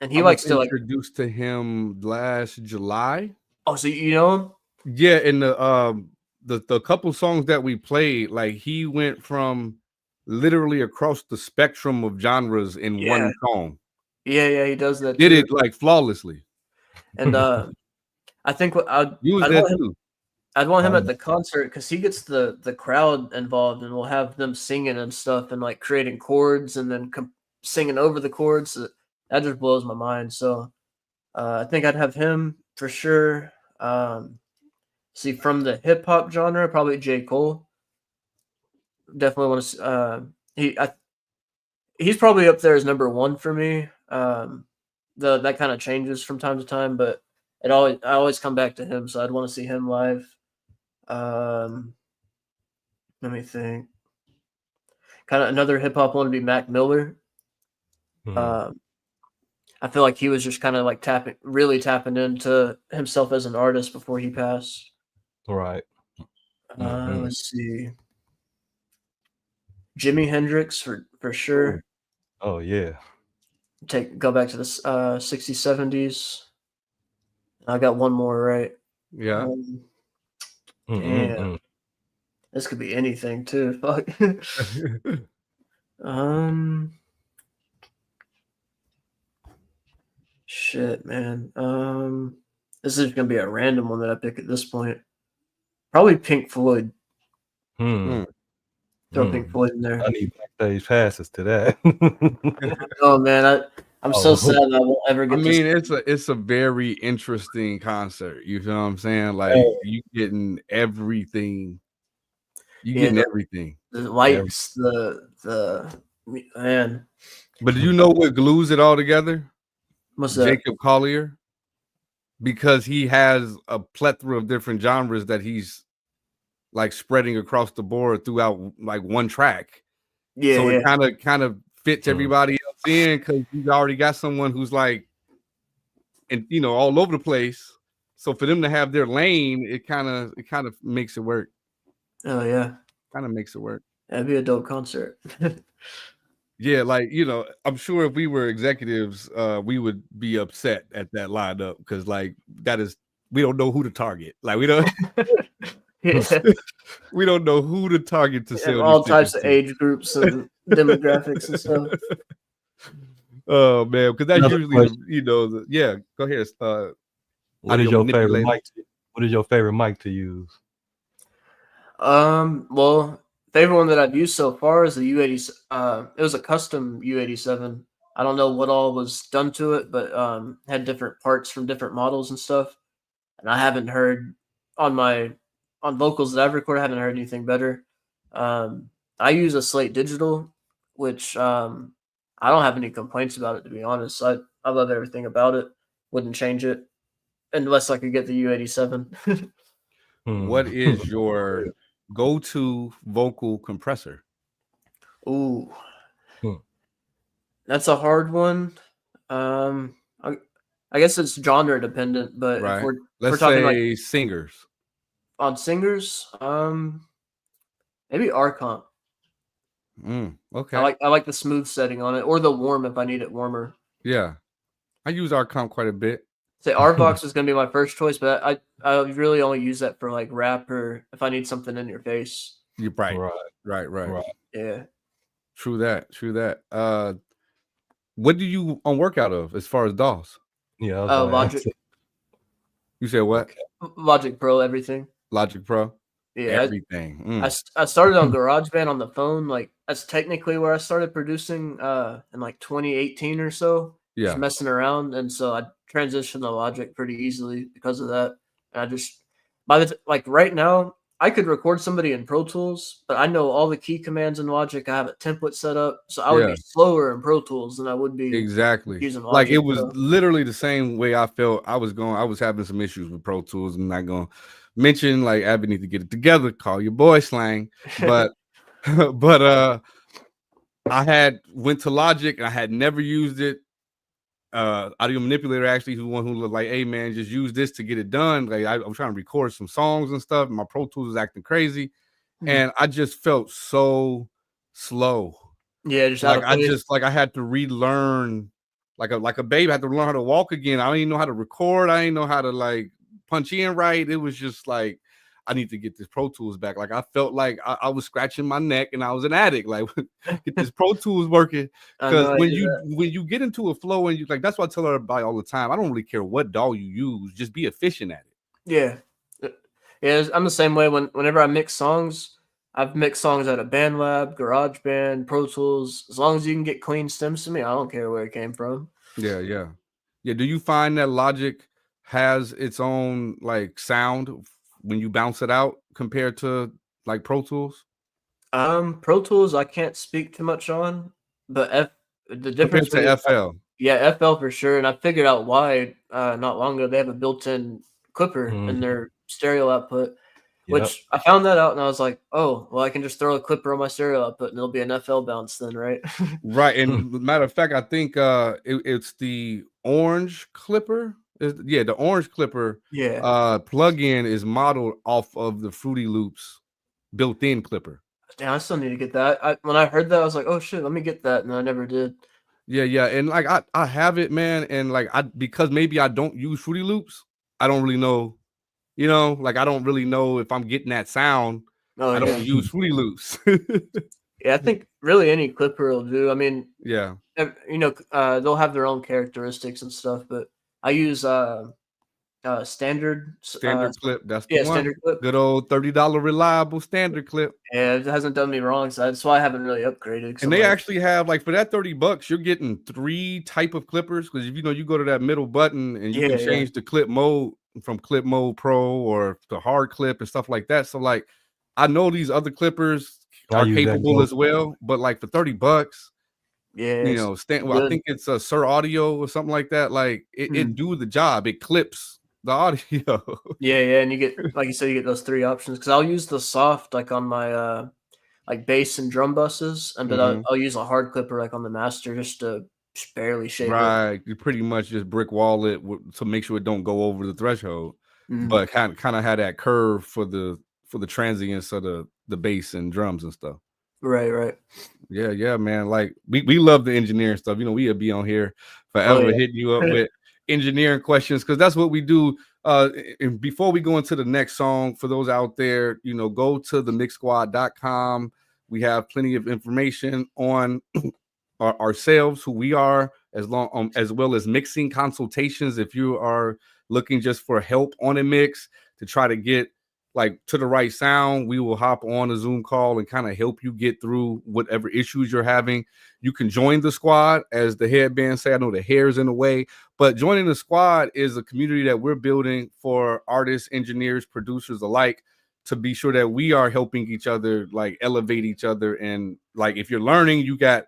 And he likes to like introduced to him last July. Oh, so you know him? Yeah, in the couple songs that we played, like he went from literally across the spectrum of genres in one song. Yeah, he does that. Did it like flawlessly. And I think I'd want him at the concert because he gets the crowd involved, and we'll have them singing and stuff and like creating chords and then singing over the chords. That just blows my mind. So I think I'd have him for sure. See, from the hip hop genre, probably J. Cole. Definitely want to. He's probably up there as number 1 for me. That kind of changes from time to time, but I always come back to him. So I'd want to see him live. Let me think. Kind of another hip hop one would be Mac Miller. I feel like he was just kind of like really tapping into himself as an artist before he passed. Right. Let's see. Jimi Hendrix for sure. Oh yeah. Go back to the 60s, 70s. I got one more, right? Yeah. Damn. This could be anything too. Fuck. Shit, man. This is gonna be a random one that I pick at this point. Probably Pink Floyd. Throw Pink Floyd in there. I need backstage passes to that. Oh man, I'm so sad I won't ever get. I mean, it's a very interesting concert. You feel what I'm saying? Like you getting everything. You getting everything. The lights, the man. But do you know what glues it all together? What's that? Jacob Collier. Because he has a plethora of different genres that he's like spreading across the board throughout like one track. Yeah. So it kind of fits everybody else in because he's already got someone who's like, and you know, all over the place. So for them to have their lane, it kind of makes it work. Oh yeah, kind of makes it work. That'd be a dope concert. Yeah, like, you know, I'm sure if we were executives, we would be upset at that lineup because, like, we don't know who to target. Like, we don't, we don't know who to target to sell all types of age groups and demographics and stuff. Oh man, because that's usually, you know, Go ahead. What is your favorite mic? What is your favorite mic to use? Well, favorite one that I've used so far is the U80. It was a custom U87. I don't know what all was done to it, but had different parts from different models and stuff. And I haven't heard on vocals that I've recorded, I haven't heard anything better. I use a Slate Digital, which I don't have any complaints about it, to be honest. I love everything about it. Wouldn't change it unless I could get the U87. What is your go-to vocal compressor? Ooh, that's a hard one. I guess it's genre dependent, but right. if Let's we're talking say like singers. On singers, maybe Archon. Okay. I like the smooth setting on it, or the warm if I need it warmer. Yeah, I use Archon quite a bit. Say Arvox is gonna be my first choice, but I really only use that for like rap or if I need something in your face. You're right. Yeah. True that. What do you work out of as far as DAWs? Yeah. Logic. You said what? Logic Pro, everything. Logic Pro. Yeah, everything. I started on GarageBand on the phone. Like that's technically where I started producing in like 2018 or so. Yeah. Just messing around, and so I transitioned to Logic pretty easily because of that. And I just like right now I could record somebody in Pro Tools, but I know all the key commands in Logic. I have a template set up, so I would be slower in Pro Tools than I would be using Logic. Like it was literally the same way I felt. I was having some issues with Pro Tools. I'm not gonna mention like Abby need to get it together. Call your boy slang, but I went to Logic and I had never used it. Audiomanipulator actually, who's one who looked like, hey man, just use this to get it done. Like I'm trying to record some songs and stuff. And my Pro Tools was acting crazy, and I just felt so slow. Yeah, just like I had to relearn, like a baby. I had to learn how to walk again. I didn't even know how to record. I didn't know how to like punch in right. It was just like I need to get this Pro Tools back. Like I felt like I was scratching my neck and I was an addict. Like get this Pro Tools working. Because when you get into a flow and you like, that's what I tell everybody all the time. I don't really care what DAW you use, just be efficient at it. Yeah, I'm the same way. Whenever I mix songs, I've mixed songs out of BandLab, GarageBand, Pro Tools. As long as you can get clean stems to me, I don't care where it came from. Yeah. Do you find that Logic has its own like sound when you bounce it out compared to like Pro Tools? Pro Tools I can't speak too much on, but the difference compared to FL. Yeah, FL for sure. And I figured out why not long ago. They have a built-in clipper in their stereo output, which I found that out and I was like, oh, well, I can just throw a clipper on my stereo output and it'll be an FL bounce then, right? Right. And matter of fact, I think it's the orange clipper. The orange clipper plugin is modeled off of the Fruity Loops built-in clipper. Damn, I still need to get that. When I heard that, I was like, oh shit, let me get that, and I never did. Yeah, and like I have it, man, and like because maybe I don't use Fruity Loops, I don't really know, you know, like I don't really know if I'm getting that sound. I don't use Fruity Loops. Yeah, I think really any clipper will do. I mean, they'll have their own characteristics and stuff, but I use standard clip. That's the one. Standard clip. Good old $30 reliable standard clip. Yeah, it hasn't done me wrong, so that's why I haven't really upgraded. And they actually have, like, for that $30, you're getting 3 type of clippers, because if you go to that middle button and you can change the clip mode from clip mode pro or the hard clip and stuff like that. So like, I know these other clippers are capable as well, but like for $30, I think it's a Sir Audio or something like that. Like it do the job. It clips the audio. Yeah, and you get, like you said, you get those 3 options. Because I'll use the soft like on my like bass and drum buses, and but I'll use a hard clipper like on the master just to barely shape it. You pretty much just brick wall it to make sure it don't go over the threshold, but kind of had that curve for the transients of the bass and drums and stuff. Right. Yeah, man. Like we love the engineering stuff. We'll be on here forever hitting you up with engineering questions, because that's what we do. And before we go into the next song, for those out there, go to the Mixsquad.com. We have plenty of information on ourselves, who we are, as well as mixing consultations. If you are looking just for help on a mix to try to get like to the right sound, we will hop on a Zoom call and kind of help you get through whatever issues you're having. You can join the squad, as the headband say. I know the hair's in the way, but joining the squad is a community that we're building for artists, engineers, producers alike, to be sure that we are helping each other, like elevate each other. And like, if you're learning, you got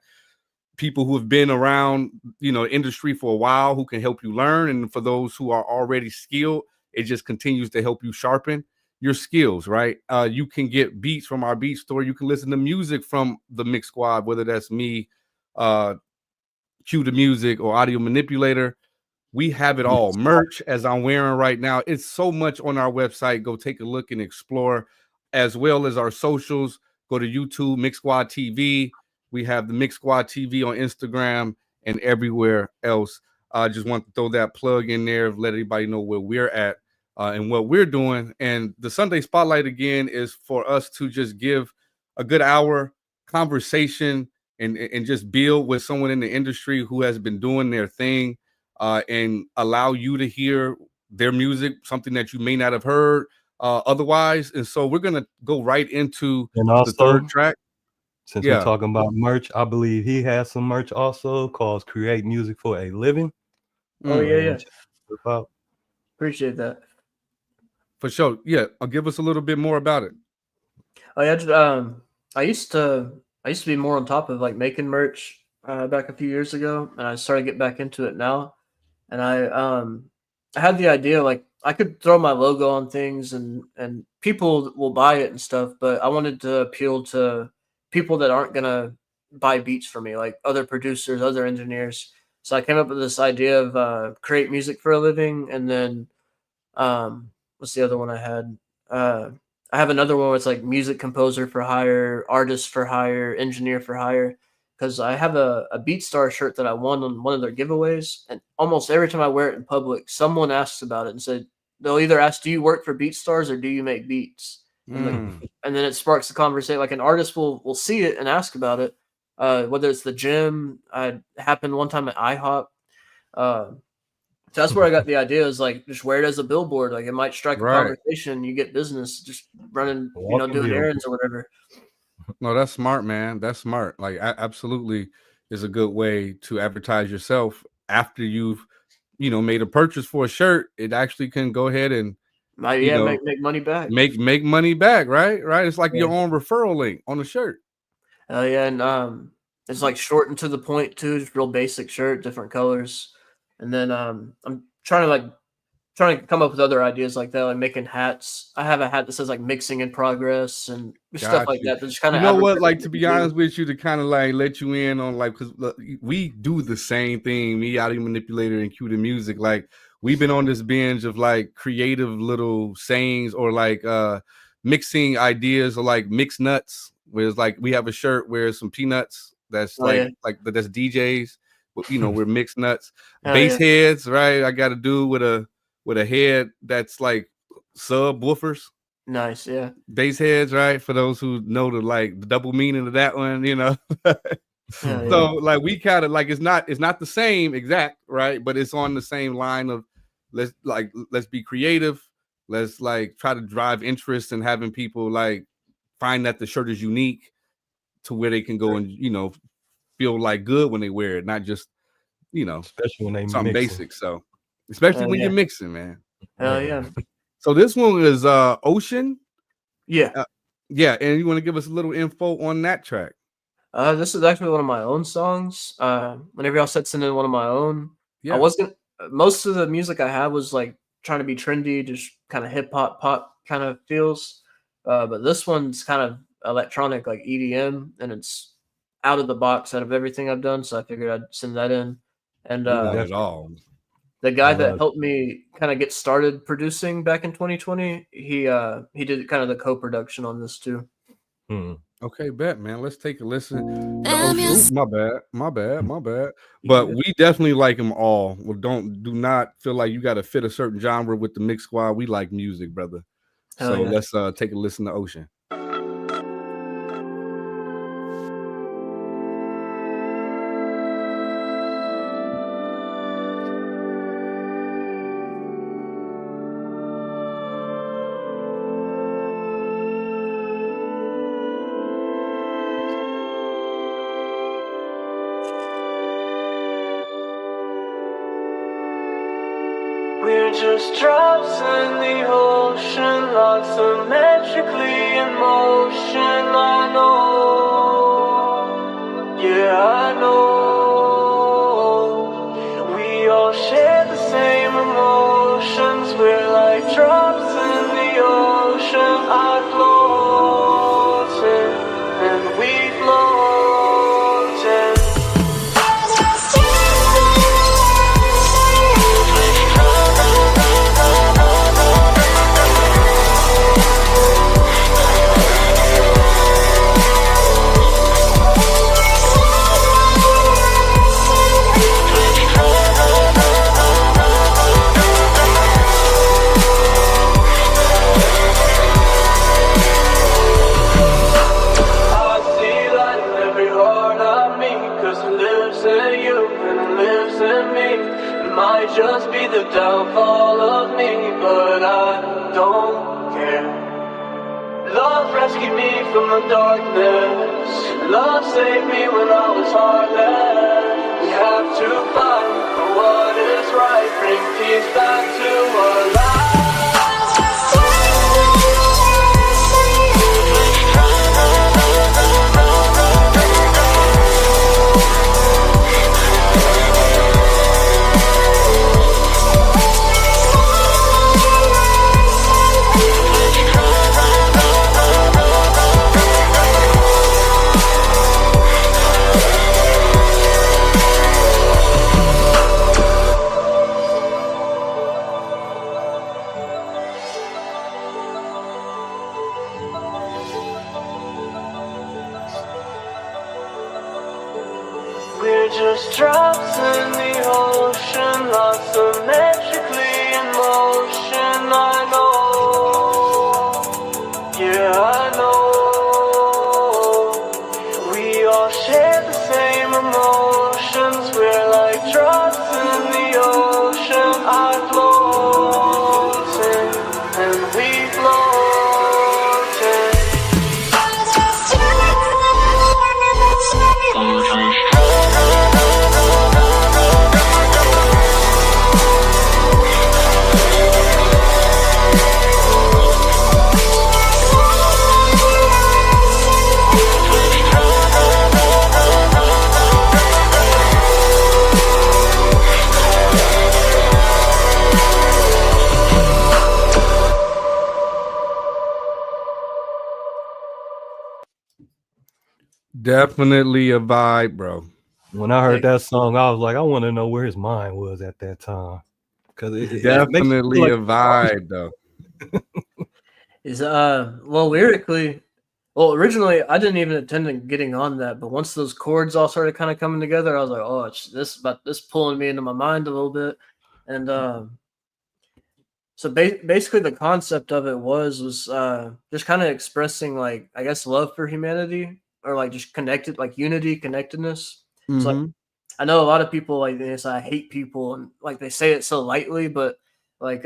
people who have been around, industry for a while, who can help you learn. And for those who are already skilled, it just continues to help you sharpen your skills, right? You can get beats from our beat store. You can listen to music from the Mix Squad, whether that's me, qthemuziq, or Audiomanipulator. We have it all. Merch, as I'm wearing right now. It's so much on our website. Go take a look and explore, as well as our socials. Go to YouTube, Mixsquadtv. We have the Mixsquadtv on Instagram and everywhere else. I just want to throw that plug in there, let everybody know where we're at and what we're doing. And the Sunday Spotlight, again, is for us to just give a good hour conversation and just build with someone in the industry who has been doing their thing, and allow you to hear their music, something that you may not have heard otherwise. And so we're going to go right into the third track. Since we're talking about merch, I believe he has some merch also called Create Music for a Living. Oh, yeah. Appreciate that. For sure. Yeah, I'll give us a little bit more about it. Oh yeah, I used to be more on top of like making merch back a few years ago, and I started to get back into it now. And I had the idea, like, I could throw my logo on things and people will buy it and stuff, but I wanted to appeal to people that aren't gonna buy beats for me, like other producers, other engineers. So I came up with this idea of create music for a living, and then what's the other one I had? I have another one where it's like music composer for hire, artist for hire, engineer for hire. Because I have a BeatStar shirt that I won on one of their giveaways, and almost every time I wear it in public, someone asks about it and said, they'll either ask, do you work for BeatStars or do you make beats? And then it sparks the conversation. Like, an artist will see it and ask about it, whether it's the gym. It happened one time at IHOP. So that's where I got the idea, is like, just wear it as a billboard. Like, it might strike a conversation. You get business just running, doing errands or whatever. No, that's smart, man. That's smart. Like, absolutely is a good way to advertise yourself after you've, made a purchase for a shirt. It actually can go ahead and make money back. Make money back, right? Right. It's like your own referral link on the shirt. And it's like short and to the point too, just real basic shirt, different colors. And then I'm trying to come up with other ideas like that, like making hats. I have a hat that says like mixing in progress and stuff like that. Just kind of, what, like, to be honest with you, to kind of like let you in on, like, because we do the same thing, me, Audiomanipulator, and qthemuziq. Like, we've been on this binge of like creative little sayings, or like mixing ideas, or like mixed nuts, where it's like we have a shirt where it's some peanuts that's that's DJs, we're mixed nuts. Bass heads, right? I got a dude with a head that's like subwoofers. Nice, yeah. Bass heads, right? For those who know the double meaning of that one, Yeah, So like we kind of like it's not the same exact, right? But it's on the same line of let's be creative. Let's like try to drive interest and having people like find that the shirt is unique to where they can go and feel like good when they wear it, not just especially when they something mixing. basic. So especially when you're mixing, man. Hell yeah. So this one is Ocean. Yeah. Yeah, and you want to give us a little info on that track? This is actually one of my own songs. Whenever y'all said send in one of my own, Yeah. I wasn't. Most of the music I had was like trying to be trendy, just kind of hip hop, pop kind of feels. But this one's kind of electronic, like EDM, and it's out of the box out of everything I've done. So I figured I'd send that in. And Not at all. the guy that helped me kind of get started producing back in 2020, he did kind of the co-production on this too. Okay, bet, man. Let's take a listen. Damn, yes. My bad. But we definitely like them all. Well, do not feel like you got to fit a certain genre with the Mix Squad. We like music, brother. Hell So yeah. let's take a listen to Ocean. We're just drops in the ocean, lost symmetrically in motion. I know, yeah, I know. We all share the same emotions. We're like drops in the ocean. I floating, and we floating. Just be the downfall of me, but I don't care. Love rescued me from the darkness. Love saved me when I was heartless. We have to fight for what is right. Bring peace back to our lives. We're just drops in the ocean, lost symmetrically in motion. I know, yeah, I know. We all share the same emotions. We're like drops in the ocean. I floating, and we floating. Definitely a vibe, bro. When I heard that song, I was like, I want to know where his mind was at that time, because it Definitely like a vibe, though. Is well, lyrically, well, originally I didn't even intend on getting on that, but once those chords all started kind of coming together, I was like, oh, it's this pulling me into my mind a little bit. And so basically the concept of it was just kind of expressing, like, I guess, love for humanity or like just connected, like unity, connectedness. It's like, Mm-hmm. I know a lot of people like this, I hate people, and like they say it so lightly, but like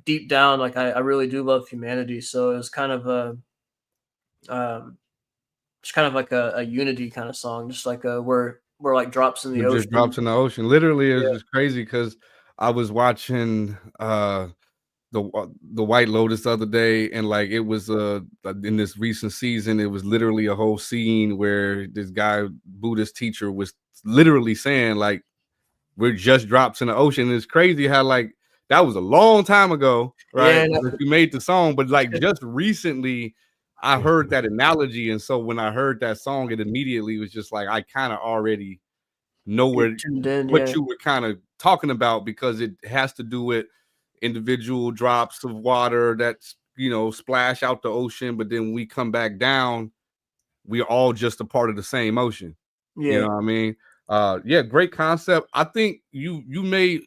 deep down, like I really do love humanity. So it was kind of just kind of like a unity kind of song, just like we're like drops in the It ocean. just drops in the ocean. Literally, it's Yeah. just crazy because I was watching the White Lotus the other day, and like it was in this recent season, it was literally a whole scene where this guy, Buddhist teacher, was literally saying like we're just drops in the ocean. It's crazy how like that was a long time ago, right? Yeah, That you made the song, but like just recently I heard that analogy, and so when I heard that song, it immediately was just like I kind of already know what you were kind of talking about, because it has to do with individual drops of water that's, you know, splash out the ocean, but then we come back down, we're all just a part of the same ocean. Yeah. You know what I mean? Yeah, great concept. I think you may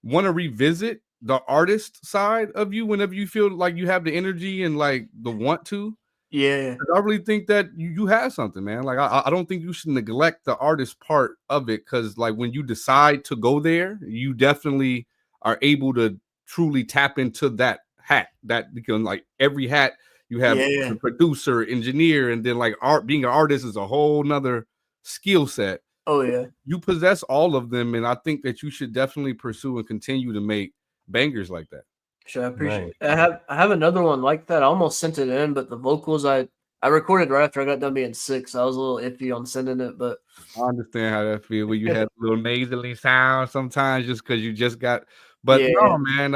want to revisit the artist side of you whenever you feel like you have the energy and like the want to. Yeah. I really think that you have something, man. Like I don't think you should neglect the artist part of it, because like when you decide to go there, you definitely are able to truly tap into that hat. That, because like every hat you have the producer, engineer, and then like being an artist is a whole nother skill set. Oh yeah. You possess all of them, and I think that you should definitely pursue and continue to make bangers like that. Sure, I appreciate it. I have another one like that. I almost sent it in, but the vocals I recorded right after I got done being sick, so I was a little iffy on sending it. But I understand how that feels, where you have a little nasally sound sometimes just because you just got. But no, man,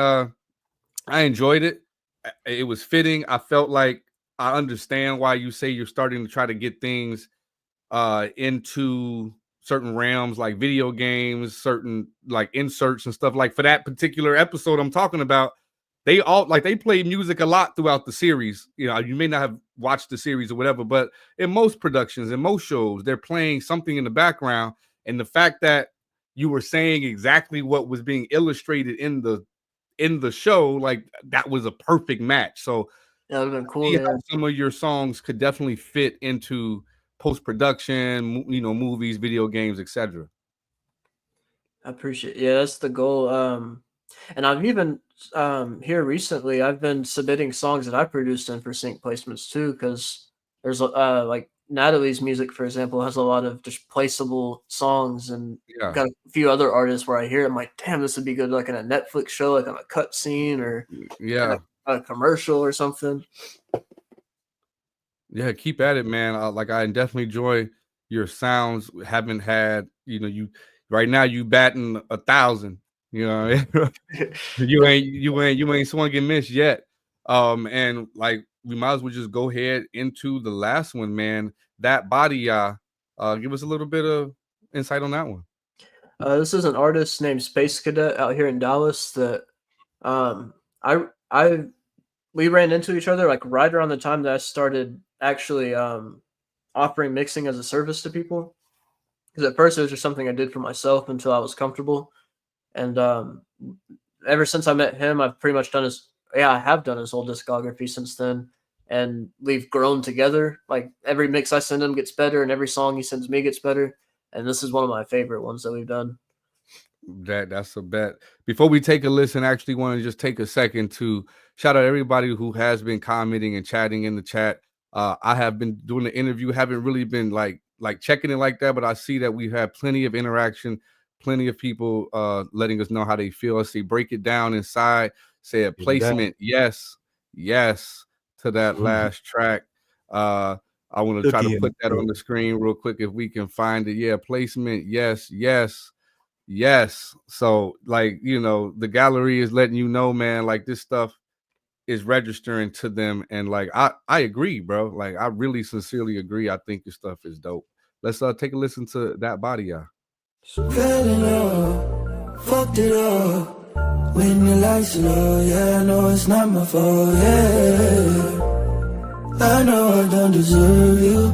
I enjoyed it. It was fitting. I felt like I understand why you say you're starting to try to get things into certain realms like video games, certain like inserts and stuff. Like for that particular episode I'm talking about, they play music a lot throughout the series. You know, you may not have watched the series or whatever, but in most productions, in most shows, they're playing something in the background. And the fact that you were saying exactly what was being illustrated in the show, like that was a perfect match. So that would have been cool. Yeah. Some of your songs could definitely fit into post-production, you know, movies, video games, etc. I appreciate it. Yeah, that's the goal. And I've even here recently, I've been submitting songs that I produced in for sync placements too, because there's like Natalie's music, for example, has a lot of just placeable songs, and got a few other artists where I hear it, I'm like, damn, this would be good like in a Netflix show, like on a cut scene or a commercial or something. Yeah, keep at it, man. Like I definitely enjoy your sounds. Haven't had, you know, you right now you batting 1,000. You know, you ain't swung missed yet. And like we might as well just go ahead into the last one, man. That body, give us a little bit of insight on that one. This is an artist named Space Cadet out here in Dallas that we ran into each other like right around the time that I started actually offering mixing as a service to people. Because at first it was just something I did for myself until I was comfortable. And ever since I met him, I've pretty much I have done his whole discography since then. And we've grown together. Like every mix I send him gets better, and every song he sends me gets better. And this is one of my favorite ones that we've done. That's a bet. Before we take a listen, I actually want to just take a second to shout out everybody who has been commenting and chatting in the chat. I have been doing the interview, haven't really been like checking it like that, but I see that we have plenty of interaction, plenty of people letting us know how they feel. I see break it down inside, say a placement, yes to that last track. I want to try to put that on the screen real quick if we can find it. Yeah, placement, yes. So like, you know, the gallery is letting you know, man, like this stuff is registering to them. And like I agree, bro. Like I really sincerely agree. I think your stuff is dope. Let's take a listen to that body, y'all. Fucked it up when the lights low. Yeah, I know it's not my fault. Yeah, I know I don't deserve you.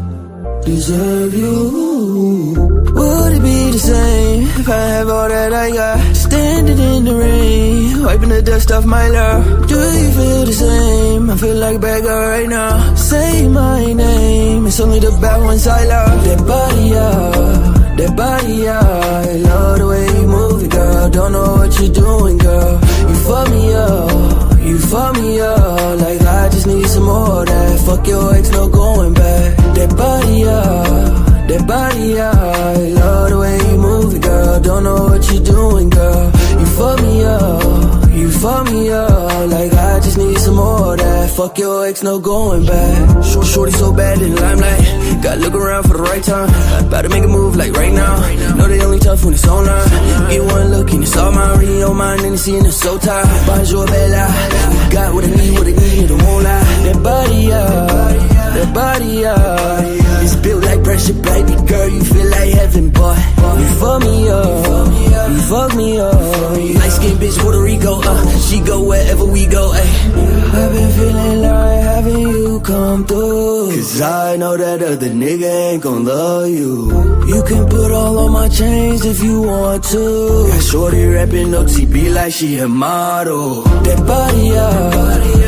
deserve you. Would it be the same if I have all that I got? Standing in the rain, wiping the dust off my love. Do you feel the same? I feel like a bad girl right now. Say my name, it's only the bad ones I love. That body, yeah, that body, yeah. I love the way you move it, girl. Don't know what you're doing, girl. You fuck me up, you fuck me up. Like I just need some more of that. Fuck your ex, no going back. That body, yeah, that body, yeah. I love the way you move it, girl. Don't know what you're doing, girl. You fuck me up, you fuck me up. Like I just need some more of that. Fuck your ex, no going back. Shorty so bad in the limelight. Gotta look around for the right time. About to make a move like right now. Know they only tough when it's online. Get one look and it's all mine. Reading your mind and it's seeing it's so tired. Bonjour, Bella. Got what I need, it won't lie. That body, yeah, that body, yeah. It's built like pressure, baby girl. You feel like heaven, boy. You fuck me up, you fuck me up. Light skin bitch, Puerto Rico, she go wherever we go, ayy. I've been feeling like having you come through. Cause I know that other nigga ain't gon' love you. You can put all on my chains if you want to. Got shorty rapping OTB like she a model. That body, yeah,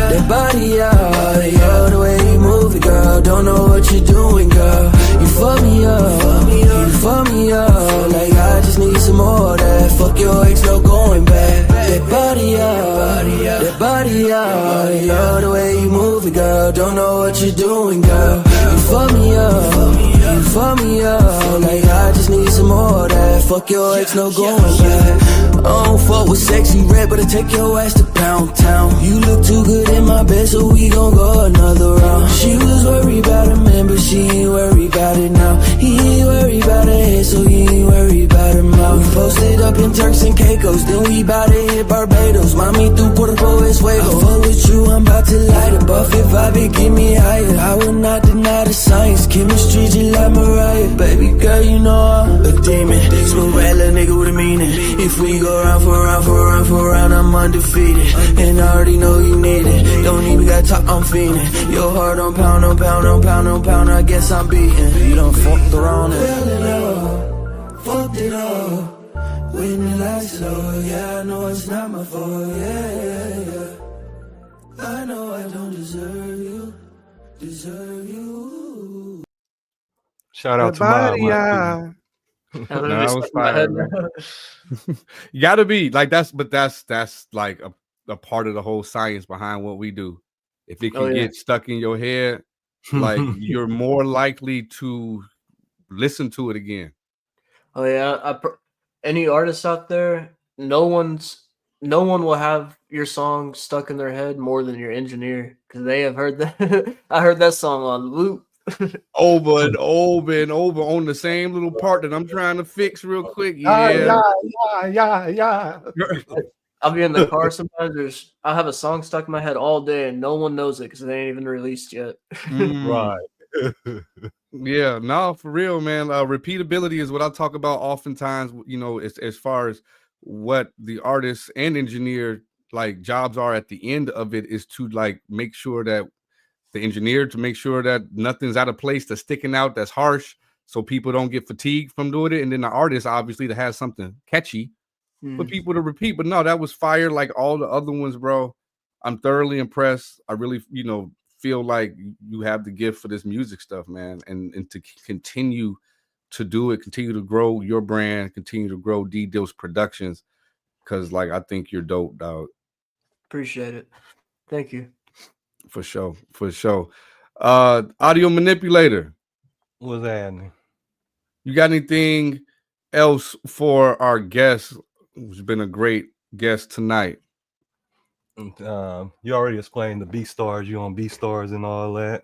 that body, yeah. Yeah, the way you move it, girl. Don't know what you're doing, girl. You fuck me up, you fuck me up. Like I just need some more of that. Fuck your ex, no going back. That body, yeah, that body, yeah. Yeah, the way you move it, girl. Don't know what you're doing, girl. You fuck me up, you fuck me up. Like I just need some more of that. Fuck your ex, no going back. I don't fuck with sexy red, but I take your ass to Pound Town. You look too good in my bed, so we gon' go another round. She was worried about a man, but she ain't worried about it now. He ain't worried about her head, so he ain't worried about her mouth. We posted up in Turks and Caicos, then we bout to hit Barbados. Mommy through Puerto Rico, it's fuego. I fuck with you, I'm about to light it. Buffett vibe, it get me higher. I will not deny the science. Chemistry just like Mariah. Baby girl, you know I'm a demon. Smooth rat, little nigga with a meaning. If we go round for round, I'm undefeated. And I already know you need it. Don't even gotta talk, I'm feeling. Your heart on pound, on pound, on pound, on pound. I guess I'm beating. You done fucked around and fell in love, fucked it up. When the lights low, yeah, I know it's not my fault, yeah. I know I don't deserve you, deserve you. Shout out to my No, that was fire, man. You gotta be like that's like a part of the whole science behind what we do. If it can get stuck in your head, like you're more likely to listen to it again. Oh yeah, any artists out there, no one will have your song stuck in their head more than your engineer, because they have heard that. I heard that song on loop. Over and over and over on the same little part that I'm trying to fix real quick. Yeah. I'll be in the car sometimes. I'll have a song stuck in my head all day and no one knows it because it ain't even released yet. Right. Yeah, no, for real, man. Repeatability is what I talk about oftentimes, you know, as far as what the artist and engineer like jobs are at the end of it, is to like make sure that the engineer to make sure that nothing's out of place, that's sticking out, that's harsh, so people don't get fatigued from doing it. And then the artist, obviously, to have something catchy for people to repeat. But no, that was fire like all the other ones, bro. I'm thoroughly impressed. I really, you know, feel like you have the gift for this music stuff, man. And to continue to do it, continue to grow your brand, continue to grow DDiltzproductions, because like I think you're dope, dog. Appreciate it. Thank you. For sure, for sure. Audio manipulator. What's happening? You got anything else for our guest, who's been a great guest tonight? You already explained the B-Stars. You on B-Stars and all that.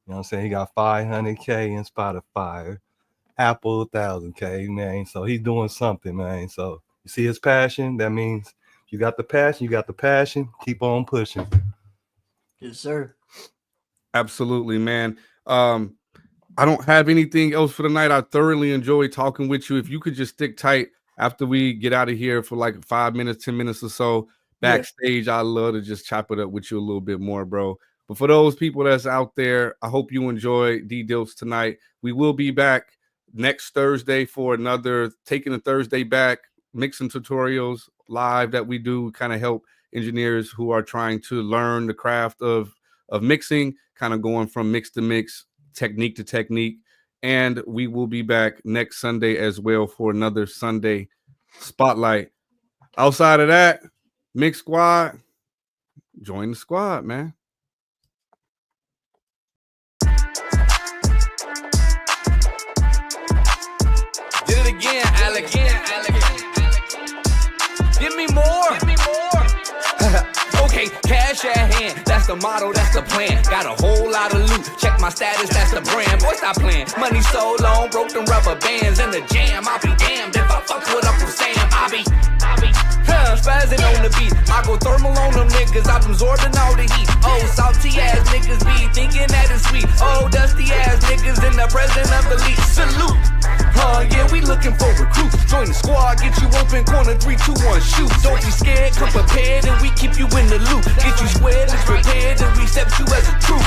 You know what I'm saying? He got 500K in Spotify, Apple 1,000K, man. So he's doing something, man. So you see his passion. That means you got the passion. You got the passion. Keep on pushing. Yes, sir. Absolutely, man. I don't have anything else for the night. I thoroughly enjoyed talking with you. If you could just stick tight after we get out of here for like 5 minutes, 10 minutes or so backstage, I'd love to just chop it up with you a little bit more, bro. But for those people that's out there, I hope you enjoy DDiltz tonight. We will be back next Thursday for another Taking the Thursday Back mixing tutorials live that we do, kind of help engineers who are trying to learn the craft of mixing, kind of going from mix to mix, technique to technique. And we will be back next Sunday as well for another Sunday Spotlight. Outside of that, Mix Squad, join the squad, man. Did it again, Alex. Give me more. Okay, cash at hand. That's the motto, that's the plan. Got a whole lot of loot. Check my status, that's the brand. Boy, stop playing. Money so long, broke them rubber bands in the jam. I'll be damned if I fuck with Uncle Sam. I'll be spazzing on the beat. I go thermal on them niggas. I'm absorbing all the heat. Oh, salty ass niggas be thinking that it's sweet. Oh, dusty ass niggas in the president of the league. Salute. Yeah, we looking for recruits. Join the squad, get you open, corner 3, 2, 1, shoot. Don't be scared, come prepared, and we keep you in the loop. Get you squared, let's prepared, and we accept you as a troop.